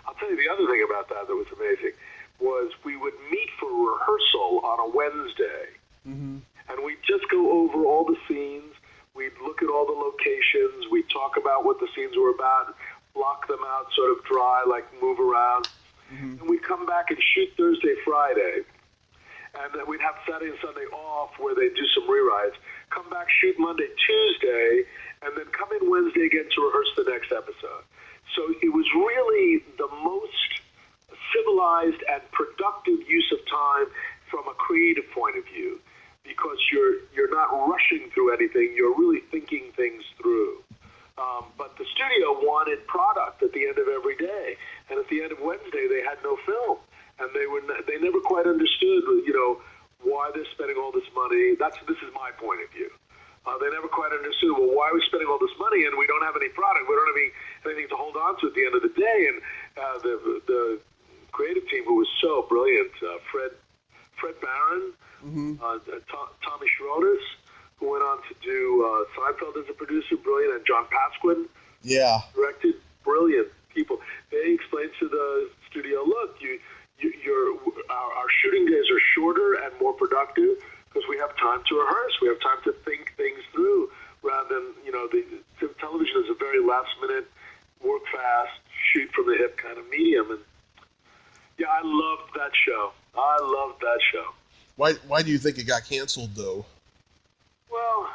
Speaker 2: I'll tell you the other thing about that was amazing was we would meet for rehearsal on a Wednesday, and we'd just go over all the scenes. We'd look at all the locations. We'd talk about what the scenes were about, block them out, sort of dry, like move around, and we'd come back and shoot Thursday, Friday. And then we'd have Saturday and Sunday off where they'd do some rewrites, come back, shoot Monday, Tuesday, and then come in Wednesday again to rehearse the next episode. So it was really the most civilized and productive use of time from a creative point of view, because you're not rushing through anything, you're really thinking things through. But the studio wanted product at the end of every day, and at the end of Wednesday they had no film. And they never quite understood, why they're spending all this money. This is my point of view. They never quite understood, well, why are we spending all this money and we don't have any product? We don't have anything to hold on to at the end of the day. And the creative team, who was so brilliant, Fred Barron, Tommy Schroeder, who went on to do Seinfeld as a producer, brilliant, and John Pasquin, directed, brilliant people. They explained to the studio, look, our shooting days are shorter and more productive because we have time to rehearse. We have time to think things through, rather than, the television is a very last-minute, work fast, shoot from the hip kind of medium. And yeah, I loved that show.
Speaker 1: Why do you think it got canceled, though?
Speaker 2: Well,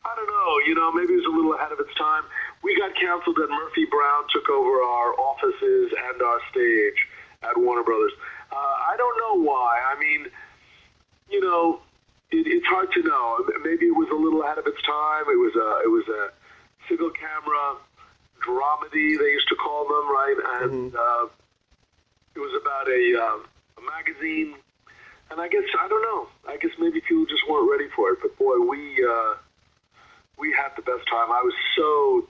Speaker 2: I don't know. Maybe it was a little ahead of its time. We got canceled, and Murphy Brown took over our offices and our stage at Warner Brothers. I don't know why. I mean, it's hard to know. Maybe it was a little ahead of its time. It was a single camera dramedy, they used to call them, right? And it was about a magazine. And I guess, I don't know. I guess maybe people just weren't ready for it. But boy, we had the best time. I was so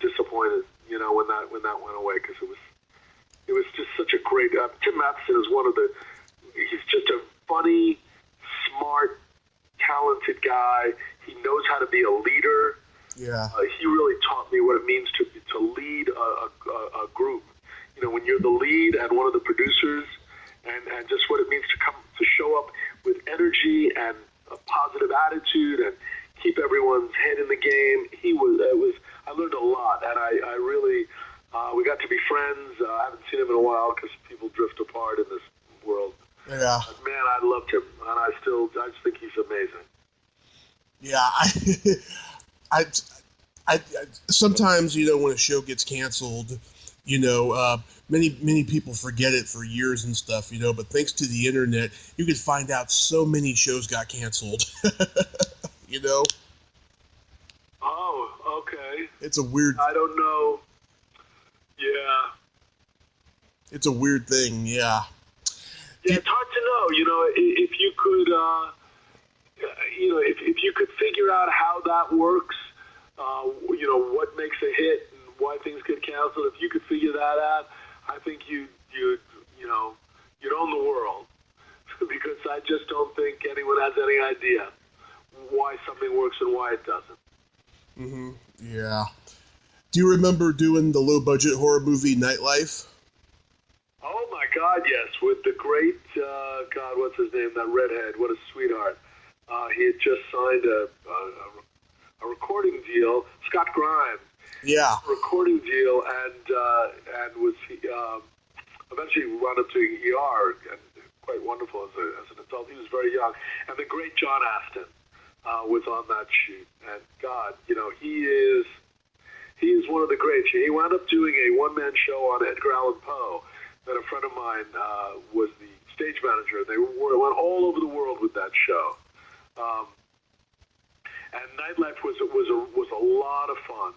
Speaker 2: disappointed, when that went away, because it was just such a great. Tim Matheson is he's just a funny, smart, talented guy. He knows how to be a leader.
Speaker 1: Yeah.
Speaker 2: He really taught me what it means to lead a group. When you're the lead and one of the producers, and just what it means to show up with energy and a positive attitude and keep everyone's head in the game. I learned a lot, and I really, we got to be friends. I haven't seen him in a while because people drift apart in this world.
Speaker 1: Yeah.
Speaker 2: But man, I loved him, and I just think he's amazing.
Speaker 1: Yeah, I sometimes, when a show gets canceled, many people forget it for years and stuff, but thanks to the internet, you could find out so many shows got canceled,
Speaker 2: Oh, okay.
Speaker 1: It's a weird...
Speaker 2: I don't know. Yeah.
Speaker 1: It's a weird thing, yeah.
Speaker 2: Yeah, it's hard to know, if you could, if you could figure out how that works, what makes a hit and why things get canceled. If you could figure that out, I think you'd own the world. Because I just don't think anyone has any idea why something works and why it doesn't.
Speaker 1: Mm-hmm. Yeah. Do you remember doing the low-budget horror movie Nightlife?
Speaker 2: Oh my God, yes! With the great God, what's his name? That redhead. What a sweetheart. He had just signed a recording deal. Scott Grimes.
Speaker 1: Yeah.
Speaker 2: Recording deal, and was eventually wound up doing ER, and quite wonderful as an adult. He was very young, and the great John Astin was on that shoot. And God, he is one of the greats. He wound up doing a one-man show on Edgar Allan Poe that a friend of mine was the stage manager. They went all over the world with that show. And Nightlife was a lot of fun.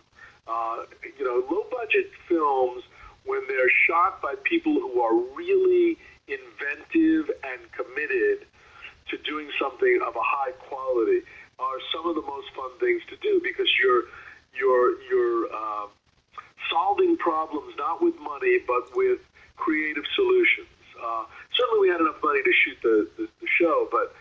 Speaker 2: Low-budget films, when they're shot by people who are really inventive and committed to doing something of a high quality, are some of the most fun things to do, because you're solving problems not with money but with creative solutions. Certainly, we had enough money to shoot the show, but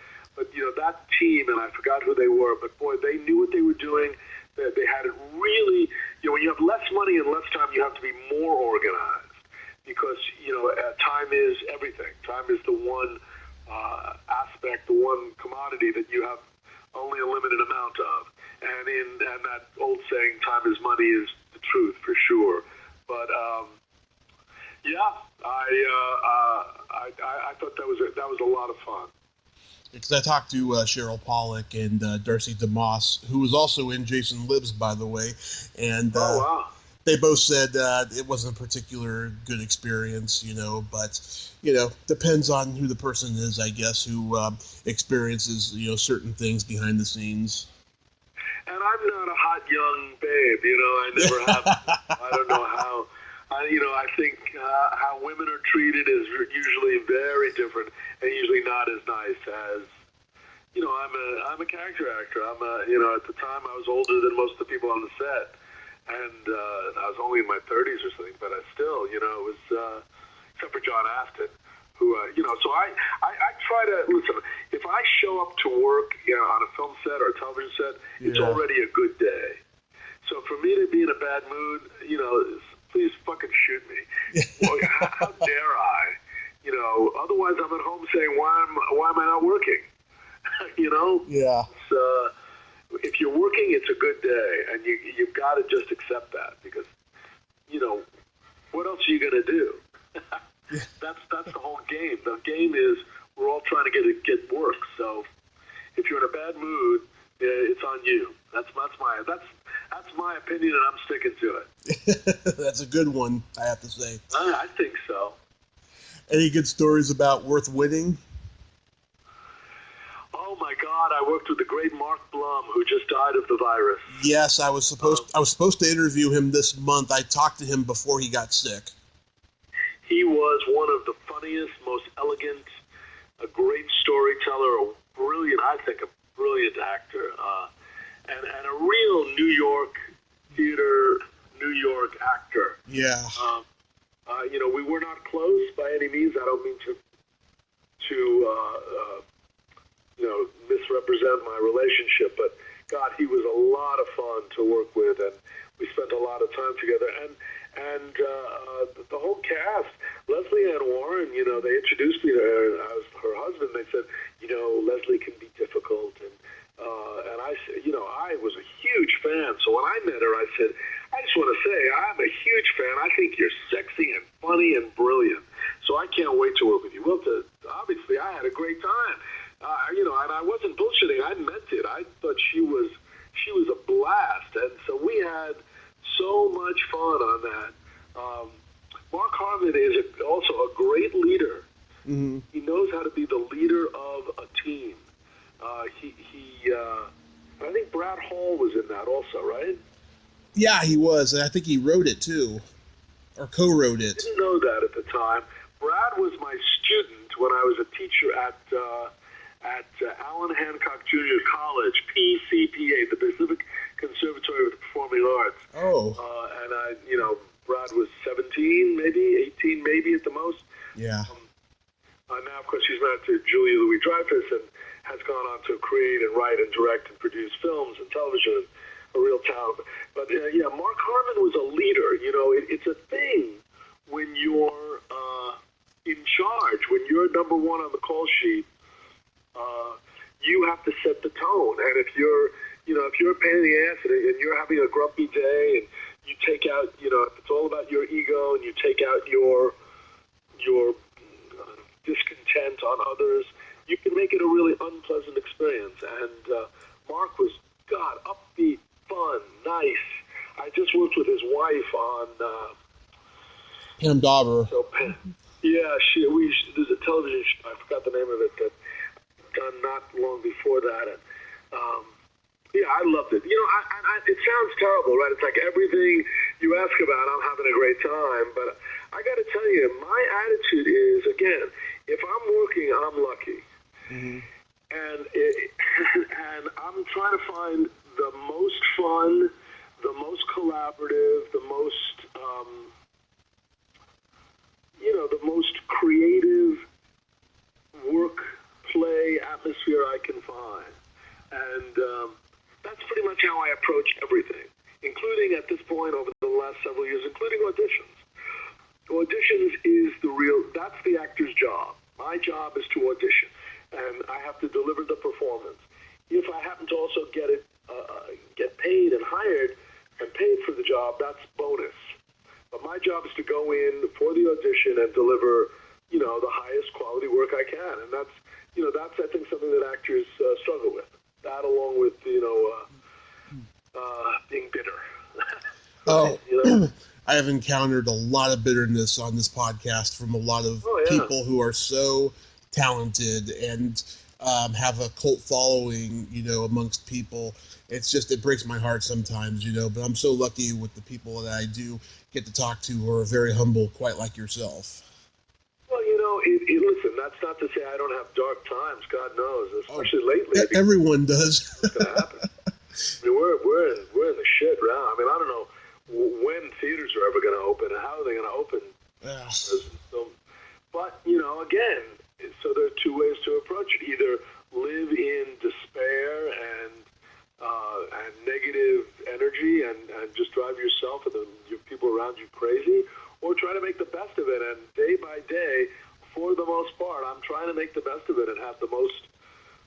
Speaker 2: that team, and I forgot who they were, but boy, they knew what they were doing. They had it really. When you have less money and less time, you have to be more organized, because time is everything. Time is the one aspect, the one commodity that you have only a limited amount of. And that old saying, "Time is money," is the truth for sure. But I thought that was a lot of fun.
Speaker 1: Because I talked to Cheryl Pollack and Darcy DeMoss, who was also in Jason Lives, by the way, and they both said it wasn't a particular good experience, but, depends on who the person is, I guess, who experiences, certain things behind the scenes.
Speaker 2: And I'm not a hot young babe, I never have. I don't know how. I think how women are treated is usually very different, and usually not as nice as, I'm a character actor. At the time I was older than most of the people on the set, and I was only in my 30s or something, but I still, it was, except for John Astin, who, so I try to, listen, if I show up to work, on a film set or a television set, it's already a good day. So for me to be in a bad mood, please fucking shoot me. Well, how dare I? Otherwise I'm at home saying, why am I not working?
Speaker 1: Yeah.
Speaker 2: So if you're working, it's a good day, and you've got to just accept that, because, what else are you going to do? That's the whole game. The game is we're all trying to get work. So if you're in a bad mood, it's on you. That's my opinion, and I'm sticking to it.
Speaker 1: That's a good one, I have to say.
Speaker 2: I think so.
Speaker 1: Any good stories about Worth Winning?
Speaker 2: Oh my God! I worked with the great Mark Blum, who just died of the virus.
Speaker 1: Yes, I was supposed to interview him this month. I talked to him before he got sick.
Speaker 2: He was one of the funniest, most elegant, a great storyteller, a brilliant actor. and a real New York theater, New York actor.
Speaker 1: Yeah.
Speaker 2: We were not close by any means. I don't mean to misrepresent my relationship, but God, he was a lot of fun to work with, and we spent a lot of time together. And the whole cast, Leslie Ann Warren, they introduced me to her as her husband. They said, Leslie can be difficult, and I said, I was a huge fan. So when I met her, I said, I just want to say I'm a huge fan. I think you're sexy and funny and brilliant. So I can't wait to work with you. Well, obviously, I had a great time. And I wasn't bullshitting. I meant it. I thought she was a blast, and so we had so much fun on that. Mark Harmon is also a great leader.
Speaker 1: Mm-hmm.
Speaker 2: He knows how to be the leader of a team. I think Brad Hall was in that also, right?
Speaker 1: Yeah, he was, and I think he wrote it too, or co-wrote it.
Speaker 2: I didn't know that at the time. Brad was my student when I was a teacher at Alan Hancock Junior College, PCPA, the Pacific Conservatory of the Performing Arts.
Speaker 1: Oh.
Speaker 2: And Brad was 17, maybe 18, maybe at the most.
Speaker 1: Yeah.
Speaker 2: Now, of course, she's married to Julia Louis-Dreyfus and has gone on to create and write and direct and produce films and television. A real talent. But Mark Harmon was a leader. It's a thing when you're in charge, when you're number one on the call sheet. You have to set the tone, and if you're a pain in the ass and you're having a grumpy day, and you take out, it's all about your ego, and you take out your discontent on others, you can make it a really unpleasant experience. And Mark was, God, upbeat, fun, nice. I just worked with his wife on
Speaker 1: Pam Dauber.
Speaker 2: There's a television show, I forgot the name of it, that done not long before that. And I loved it. It sounds terrible, right? It's like everything you ask about, I'm having a great time. But I got to tell you, my attitude is, again, if I'm working, I'm lucky.
Speaker 1: Mm-hmm.
Speaker 2: And I'm trying to find the most fun, the most collaborative, the most the most creative work play atmosphere I can find. And that's pretty much how I approach everything, including at this point over the last several years, including auditions. Auditions is that's the actor's job. My job is to audition, and I have to deliver the performance. If I happen to also get paid and hired and paid for the job, that's bonus. But my job is to go in for the audition and deliver, the highest quality work I can. And that's, I think, something that actors struggle with. That along with, being bitter.
Speaker 1: Oh, I have encountered a lot of bitterness on this podcast from a lot of people who are so talented and have a cult following, amongst people. It's just, it breaks my heart sometimes, but I'm so lucky with the people that I do get to talk to who are very humble, quite like yourself.
Speaker 2: Well, listen, that's not to say I don't have dark times, God knows, especially lately.
Speaker 1: Everyone does.
Speaker 2: What's going to happen? I mean, we're in the shit round. I mean, I don't know when theaters are ever going to open and how are they going to open. But, again, so there are two ways to approach it. Either live in despair and negative energy and just drive yourself and your people around you crazy, or try to make the best of it. And day by day, for the most part, I'm trying to make the best of it and have the most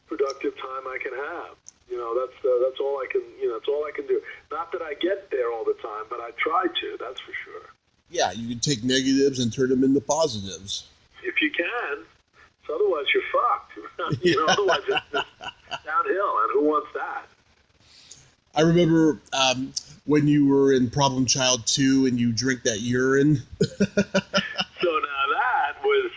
Speaker 2: productive time I can have. That's all I can. That's all I can do. Not that I get there all the time, but I try to. That's for sure.
Speaker 1: Yeah, you can take negatives and turn them into positives.
Speaker 2: If you can. So otherwise, you're fucked. Otherwise, it's just downhill, and who wants that?
Speaker 1: I remember when you were in Problem Child 2 and you drink that urine.
Speaker 2: So now that was,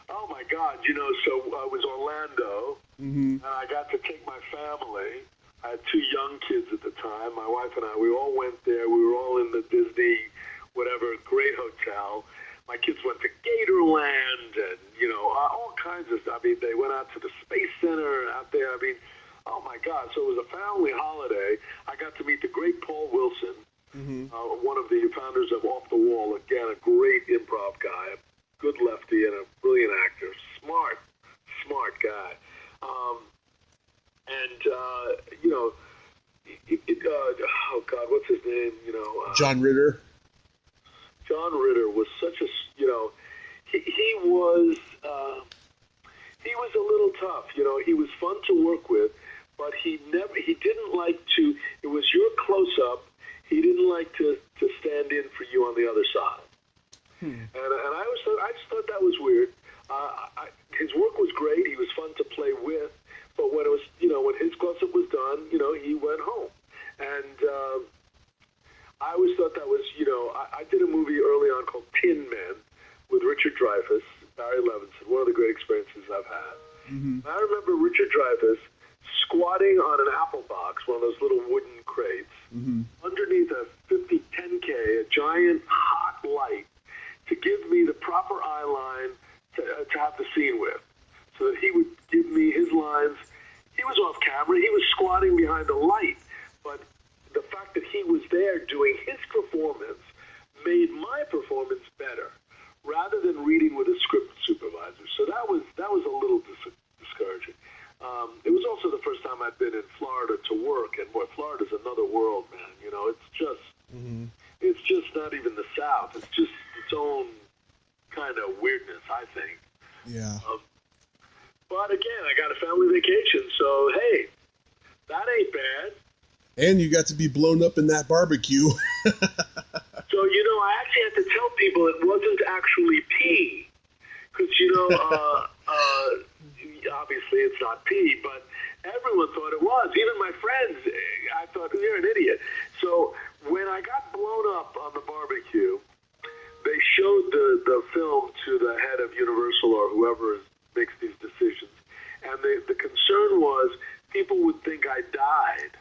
Speaker 2: oh my God, so I was Orlando, and I got to take my family. I had two young kids at the time. My wife and I, we all went there. We were all in the Disney, whatever, great hotel. My kids went to Gatorland and, all kinds of stuff. I mean, they went out to the Space Center out there. I mean, oh my my God. So it was a family holiday. I got to meet the great Paul Wilson, one of the founders of Off the Wall. Again, a great improv guy, a good lefty, and a brilliant actor. Smart guy. You know, oh God, what's his name? You know,
Speaker 1: John Ritter.
Speaker 2: John Ritter was such a, you know, he was a little tough. You know, he was fun to work with, but he didn't like to. It was your close up. He didn't like to stand in for you on the other side. And I just thought that was weird. His work was great. He was fun to play with, but when it was, you know, when his close-up was done, you know, he went home. And I always thought that was, you know, I did a movie early on called Tin Men with Richard Dreyfuss, Barry Levinson, one of the great experiences I've had. I remember Richard Dreyfuss squatting on an apple box, one of those little wooden crates, underneath a 10K, a giant hot light, to give me the proper eye line to have the scene with, so that he would give me his lines. He was off camera. He was squatting behind a light, but the fact that he was there doing his performance made my performance better, rather than reading with a script supervisor. So that was a little discouraging. It was also the first time I'd been in Florida to work, and boy, Florida's another world, man. You know, it's just not even the South. It's just its own kind of weirdness, I think.
Speaker 1: Yeah.
Speaker 2: But again, I got a family vacation, so hey, that ain't bad.
Speaker 1: And you got to be blown up in that barbecue.
Speaker 2: So, you know, I actually had to tell people it wasn't actually pee. Because, you know, obviously it's not pee, but everyone thought it was. Even my friends, I thought, you're an idiot. So when I got blown up on the barbecue, they showed the film to the head of Universal or whoever makes these decisions. And the concern was people would think I died.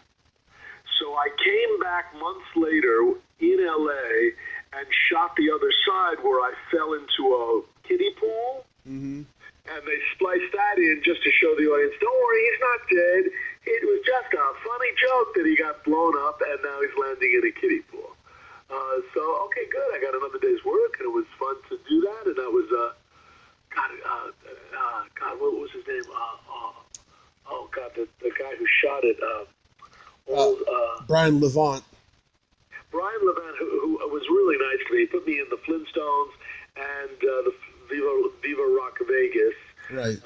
Speaker 2: So I came back months later in L.A. and shot the other side where I fell into a kiddie pool. And they spliced that in just to show the audience, don't worry, he's not dead. It was just a funny joke that he got blown up and now he's landing in a kiddie pool. So, okay, good. I got another day's work, and it was fun to do that. And that was, God, what was his name? God, the guy who shot it.
Speaker 1: Brian Levant.
Speaker 2: Brian Levant, who was really nice to me. He put me in the Flintstones and the Viva Rock Vegas.
Speaker 1: Right.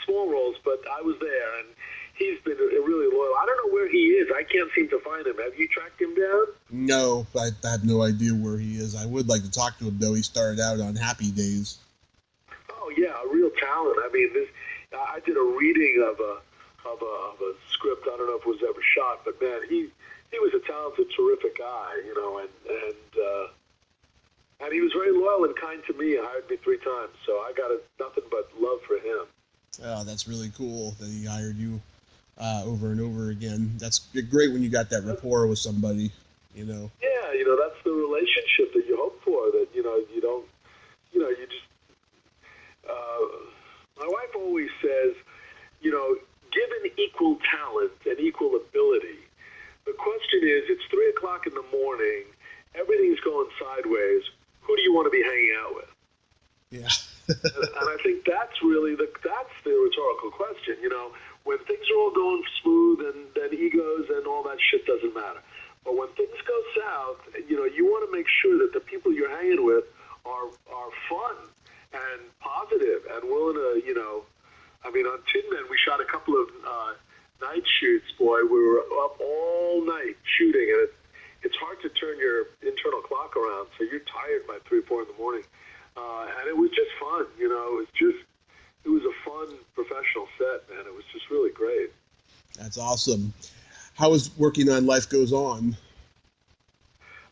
Speaker 2: Small roles, but I was there, and he's been really loyal. I don't know where he is. I can't seem to find him. Have you tracked him down?
Speaker 1: No, I have no idea where he is. I would like to talk to him, though. He started out on Happy Days.
Speaker 2: Oh, yeah, a real talent. I mean, I did a reading of a script. I don't know if it was ever shot, but man, he was a talented, terrific guy, you know, and he was very loyal and kind to me. He hired me 3 times, so I got nothing but love for him.
Speaker 1: Oh, that's really cool that he hired you over and over again. That's great when you got that rapport with somebody, you know.
Speaker 2: Yeah, you know, that's the relationship that you hope for, that, you know, you don't, you know, you just, my wife always says, you know, given equal talent and equal ability, the question is, it's 3 o'clock in the morning, everything's going sideways, who do you want to be hanging out with?
Speaker 1: Yeah.
Speaker 2: And I think that's really that's the rhetorical question. You know, when things are all going smooth and then egos and all that shit doesn't matter. But when things go south, you know, you want to make sure that the people you're hanging with are fun and positive and willing to, you know, I mean, on Tin Men, we shot a couple of night shoots, boy. We were up all night shooting, and it's hard to turn your internal clock around, so you're tired by 3 or 4 in the morning. And it was just fun, you know. It was a fun professional set, man. It was just really great.
Speaker 1: That's awesome. How was working on Life Goes On?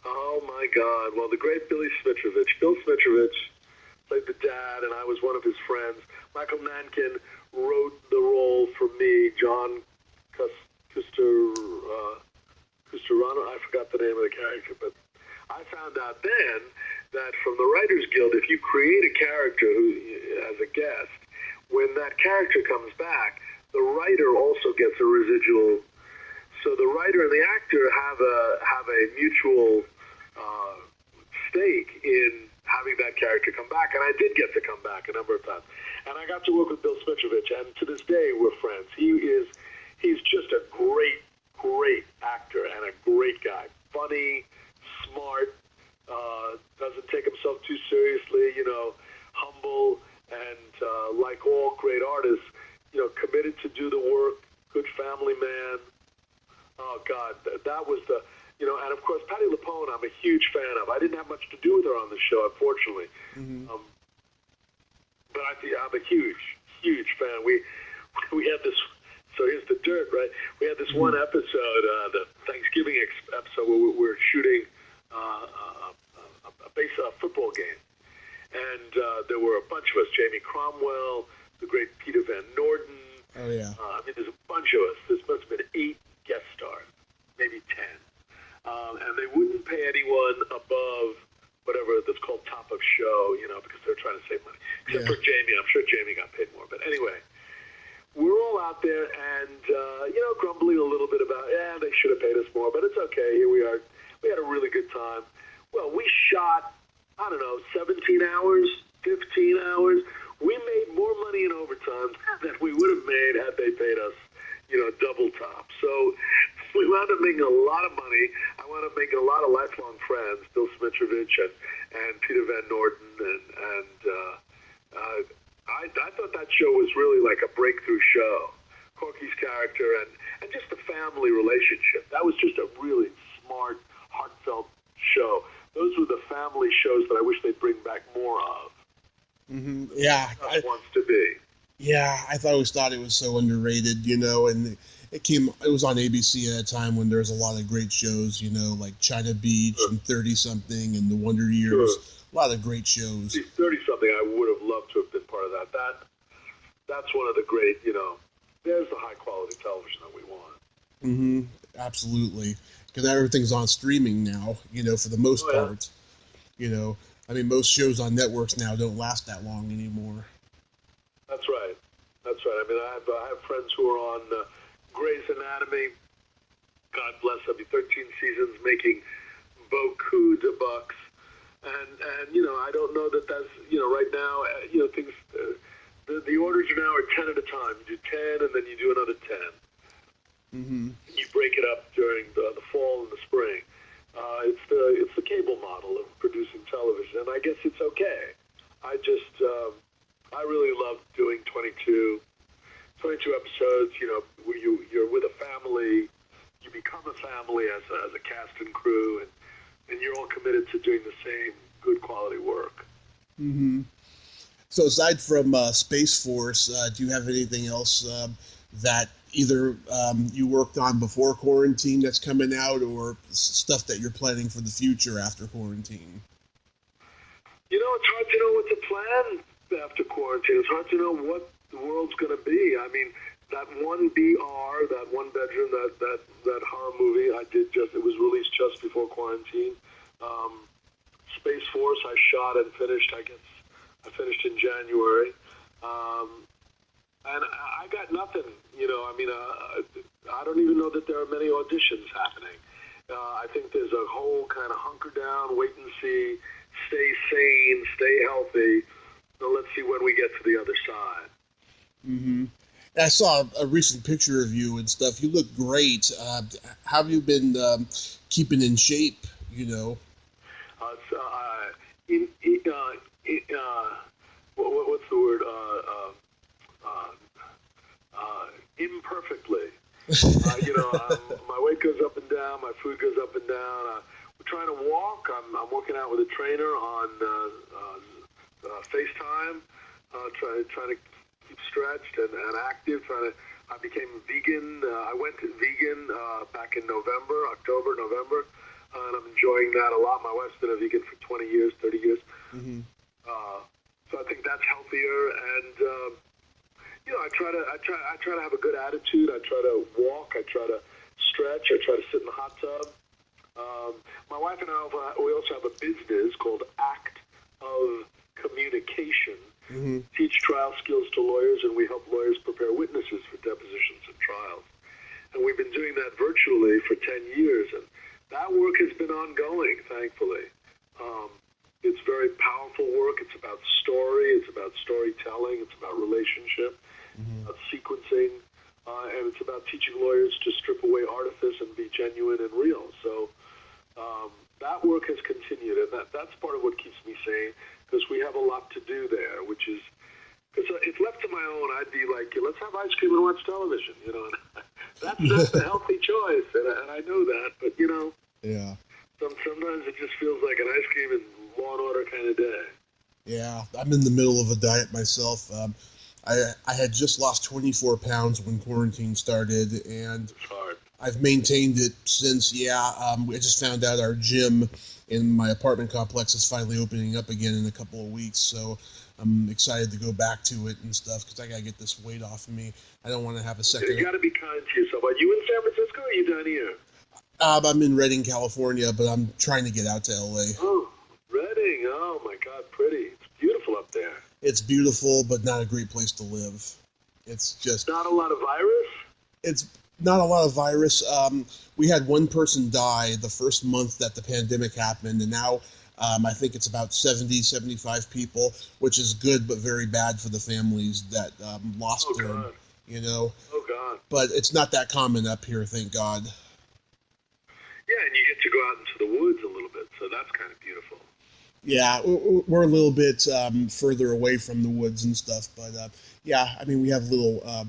Speaker 2: Oh, my God. Well, the great Bill Smitrovich played the dad, and I was one of his friends. Michael Nankin wrote the role for me. John Custorano, I forgot the name of the character, but I found out then that from the Writers Guild, if you create a character who as a guest, when that character comes back, the writer also gets a residual. So the writer and the actor have a mutual stake in having that character come back, and I did get to come back a number of times. And I got to work with Bill Smitrovich, and to this day we're friends. He's just a great actor and a great guy. Funny, smart, doesn't take himself too seriously, humble, and like all great artists, committed to do the work, good family man. Oh, God, that was the... and of course, Patti LuPone, I'm a huge fan of. I didn't have much to do with her on the show, unfortunately.
Speaker 1: Mm-hmm.
Speaker 2: But I'm a huge fan. We had this... So here's the dirt, right? We had this one episode, the Thanksgiving episode, where we were shooting a football game. And there were a bunch of us, Jamie Cromwell, the great Peter Van Norden.
Speaker 1: Oh, yeah.
Speaker 2: There's a bunch of us. This must have been 8 guest stars, maybe 10. And they wouldn't pay anyone above whatever that's called top of show, because they're trying to save money. Except for Jamie. I'm sure Jamie got paid more. But anyway, we're all out there and, grumbling a little bit about, they should have paid us more, but it's okay. Here we are. We had a really good time. Well, we shot, 17 hours, 15 hours. We made more money in overtime than we would have made had they paid us, double top. So we wound up making a lot of money. I wound up making a lot of lifelong friends, Bill Smitrovich and Peter Van Norden, and I thought that show was really like a breakthrough show. Corky's character and just the family relationship. That was just a really smart, heartfelt show. Those were the family shows that I wish they'd bring back more of.
Speaker 1: Mm-hmm. Yeah.
Speaker 2: Wants to be.
Speaker 1: Yeah, I always thought it was so underrated, and it was on ABC at a time when there was a lot of great shows, like China Beach and 30-something and The Wonder Years. Sure. A lot of great shows.
Speaker 2: 30-something, I would have loved to have been part of that. That's one of the great, there's the high-quality television that we want.
Speaker 1: Mm-hmm. Absolutely. Because everything's on streaming now, for the most part. Most shows on networks now don't last that long anymore.
Speaker 2: That's right. I have friends who are on Grey's Anatomy. God bless them. 13 seasons making beaucoup de bucks. And I don't know that that's, right now, things, the orders are now 10 at a time. You do 10 and then you do another 10.
Speaker 1: Mm-hmm.
Speaker 2: You break it up during the fall and the spring. It's the cable model of producing television, and I guess it's okay. I really love doing 22 episodes, where you're with a family, you become a family as a cast and crew, and you're all committed to doing the same good quality work.
Speaker 1: Mm-hmm. So aside from Space Force, do you have anything else that either you worked on before quarantine that's coming out, or stuff that you're planning for the future after quarantine?
Speaker 2: It's hard to know what to plan after quarantine. It's hard to know what the world's going to be. That one BR, that one bedroom, that horror movie I did it was released just before quarantine. Space Force I shot and finished, I guess. I finished in January. And I got nothing, I don't even know that there are many auditions happening. I think there's a whole kind of hunker down, wait and see, stay sane, stay healthy. So let's see when we get to the other side.
Speaker 1: Mm-hmm. I saw a recent picture of you and stuff. You look great. How have you been keeping in shape,
Speaker 2: What's the word? Imperfectly. My weight goes up and down, my food goes up and down. We're trying to walk. I'm working out with a trainer on FaceTime, trying to keep stretched and active. I became vegan. I went vegan back in October, November, and I'm enjoying that a lot. My wife's been a vegan for 20 years, 30 years.
Speaker 1: Mm-hmm.
Speaker 2: So I think that's healthier, and I try to have a good attitude. I try to walk. I try to stretch. I try to sit in the hot tub. My wife and I, we also have a business called Act of Communication, teach trial skills to lawyers, and we help lawyers prepare witnesses for depositions and trials. And we've been doing that virtually for 10 years, and that work has been ongoing, thankfully. It's very powerful work. It's about story. It's about storytelling. It's about relationship, about sequencing, and it's about teaching lawyers to strip away artifice and be genuine and real. So that work has continued, and that's part of what keeps me sane, because we have a lot to do there, which is, because if left to my own, I'd be like, let's have ice cream and watch television, you know. That's a healthy choice, and I know that, but, you know,
Speaker 1: Yeah.
Speaker 2: sometimes it just feels like an ice cream and Law and Order kind of day.
Speaker 1: Yeah, I'm in the middle of a diet myself. I had just lost 24 pounds when quarantine started, and
Speaker 2: It's hard.
Speaker 1: I've maintained it since. I just found out our gym in my apartment complex is finally opening up again in a couple of weeks, so I'm excited to go back to it and stuff, because I gotta get this weight off of me. I don't want to have a second.
Speaker 2: You got to be kind to yourself. Are you in San Francisco, or are you down here?
Speaker 1: I'm in Redding, California, but I'm trying to get out to LA.
Speaker 2: Oh, Redding. Oh, my God, pretty. It's beautiful up there.
Speaker 1: It's beautiful, but not a great place to live. It's just...
Speaker 2: Not a lot of virus?
Speaker 1: It's not a lot of virus. We had one person die the first month that the pandemic happened, and now I think it's about 70, 75 people, which is good but very bad for the families that lost their,
Speaker 2: God.
Speaker 1: you know.
Speaker 2: Oh, God.
Speaker 1: But it's not that common up here, thank God.
Speaker 2: Yeah, and you get to go out into the woods a little bit, so that's kind of beautiful.
Speaker 1: Yeah, we're a little bit further away from the woods and stuff, but yeah, I mean, we have little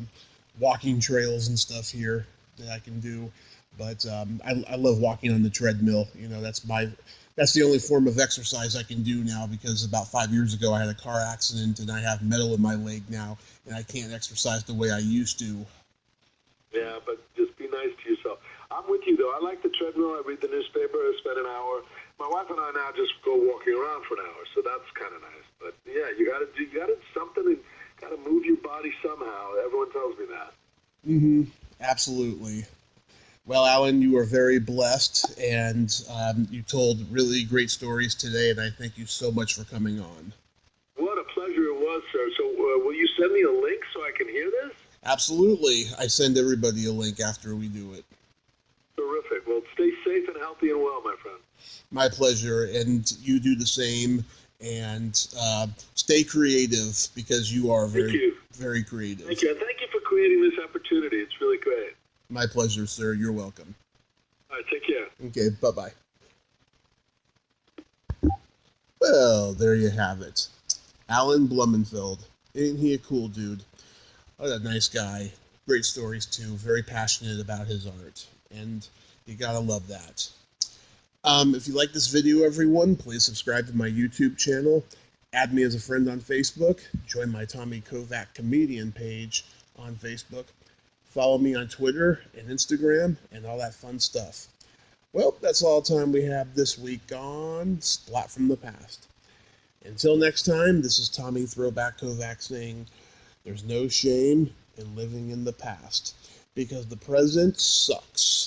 Speaker 1: walking trails and stuff here that I can do, but I love walking on the treadmill. You know, that's the only form of exercise I can do now, because about 5 years ago I had a car accident and I have metal in my leg now, and I can't exercise the way I used to.
Speaker 2: Yeah, but just be nice to yourself. I'm with you, though. I like the treadmill. I read the newspaper. I spend an hour. My wife and I now just go walking around for an hour, so that's kind of nice. But yeah, you got to do something, and got to move your body somehow. Everyone tells me that.
Speaker 1: Absolutely. Well, Alan, you are very blessed, and you told really great stories today, and I thank you so much for coming on.
Speaker 2: What a pleasure it was, sir. So will you send me a link so I can hear this?
Speaker 1: Absolutely. I send everybody a link after we do it.
Speaker 2: Terrific. Well, stay safe and healthy and well, my friend.
Speaker 1: My pleasure, and you do the same, and stay creative, because you are very creative.
Speaker 2: Thank you. And thank you for creating this opportunity. It's really great.
Speaker 1: My pleasure, sir. You're welcome.
Speaker 2: All right, take care.
Speaker 1: Okay, bye-bye. Well, there you have it. Alan Blumenfeld. Ain't he a cool dude? What a nice guy. Great stories, too. Very passionate about his art. And you gotta love that. If you like this video, everyone, please subscribe to my YouTube channel. Add me as a friend on Facebook. Join my Tommy Kovac comedian page on Facebook. Follow me on Twitter and Instagram and all that fun stuff. Well, that's all the time we have this week on Splat from the Past. Until next time, this is Tommy Throwback Kovac saying, there's no shame in living in the past, because the present sucks.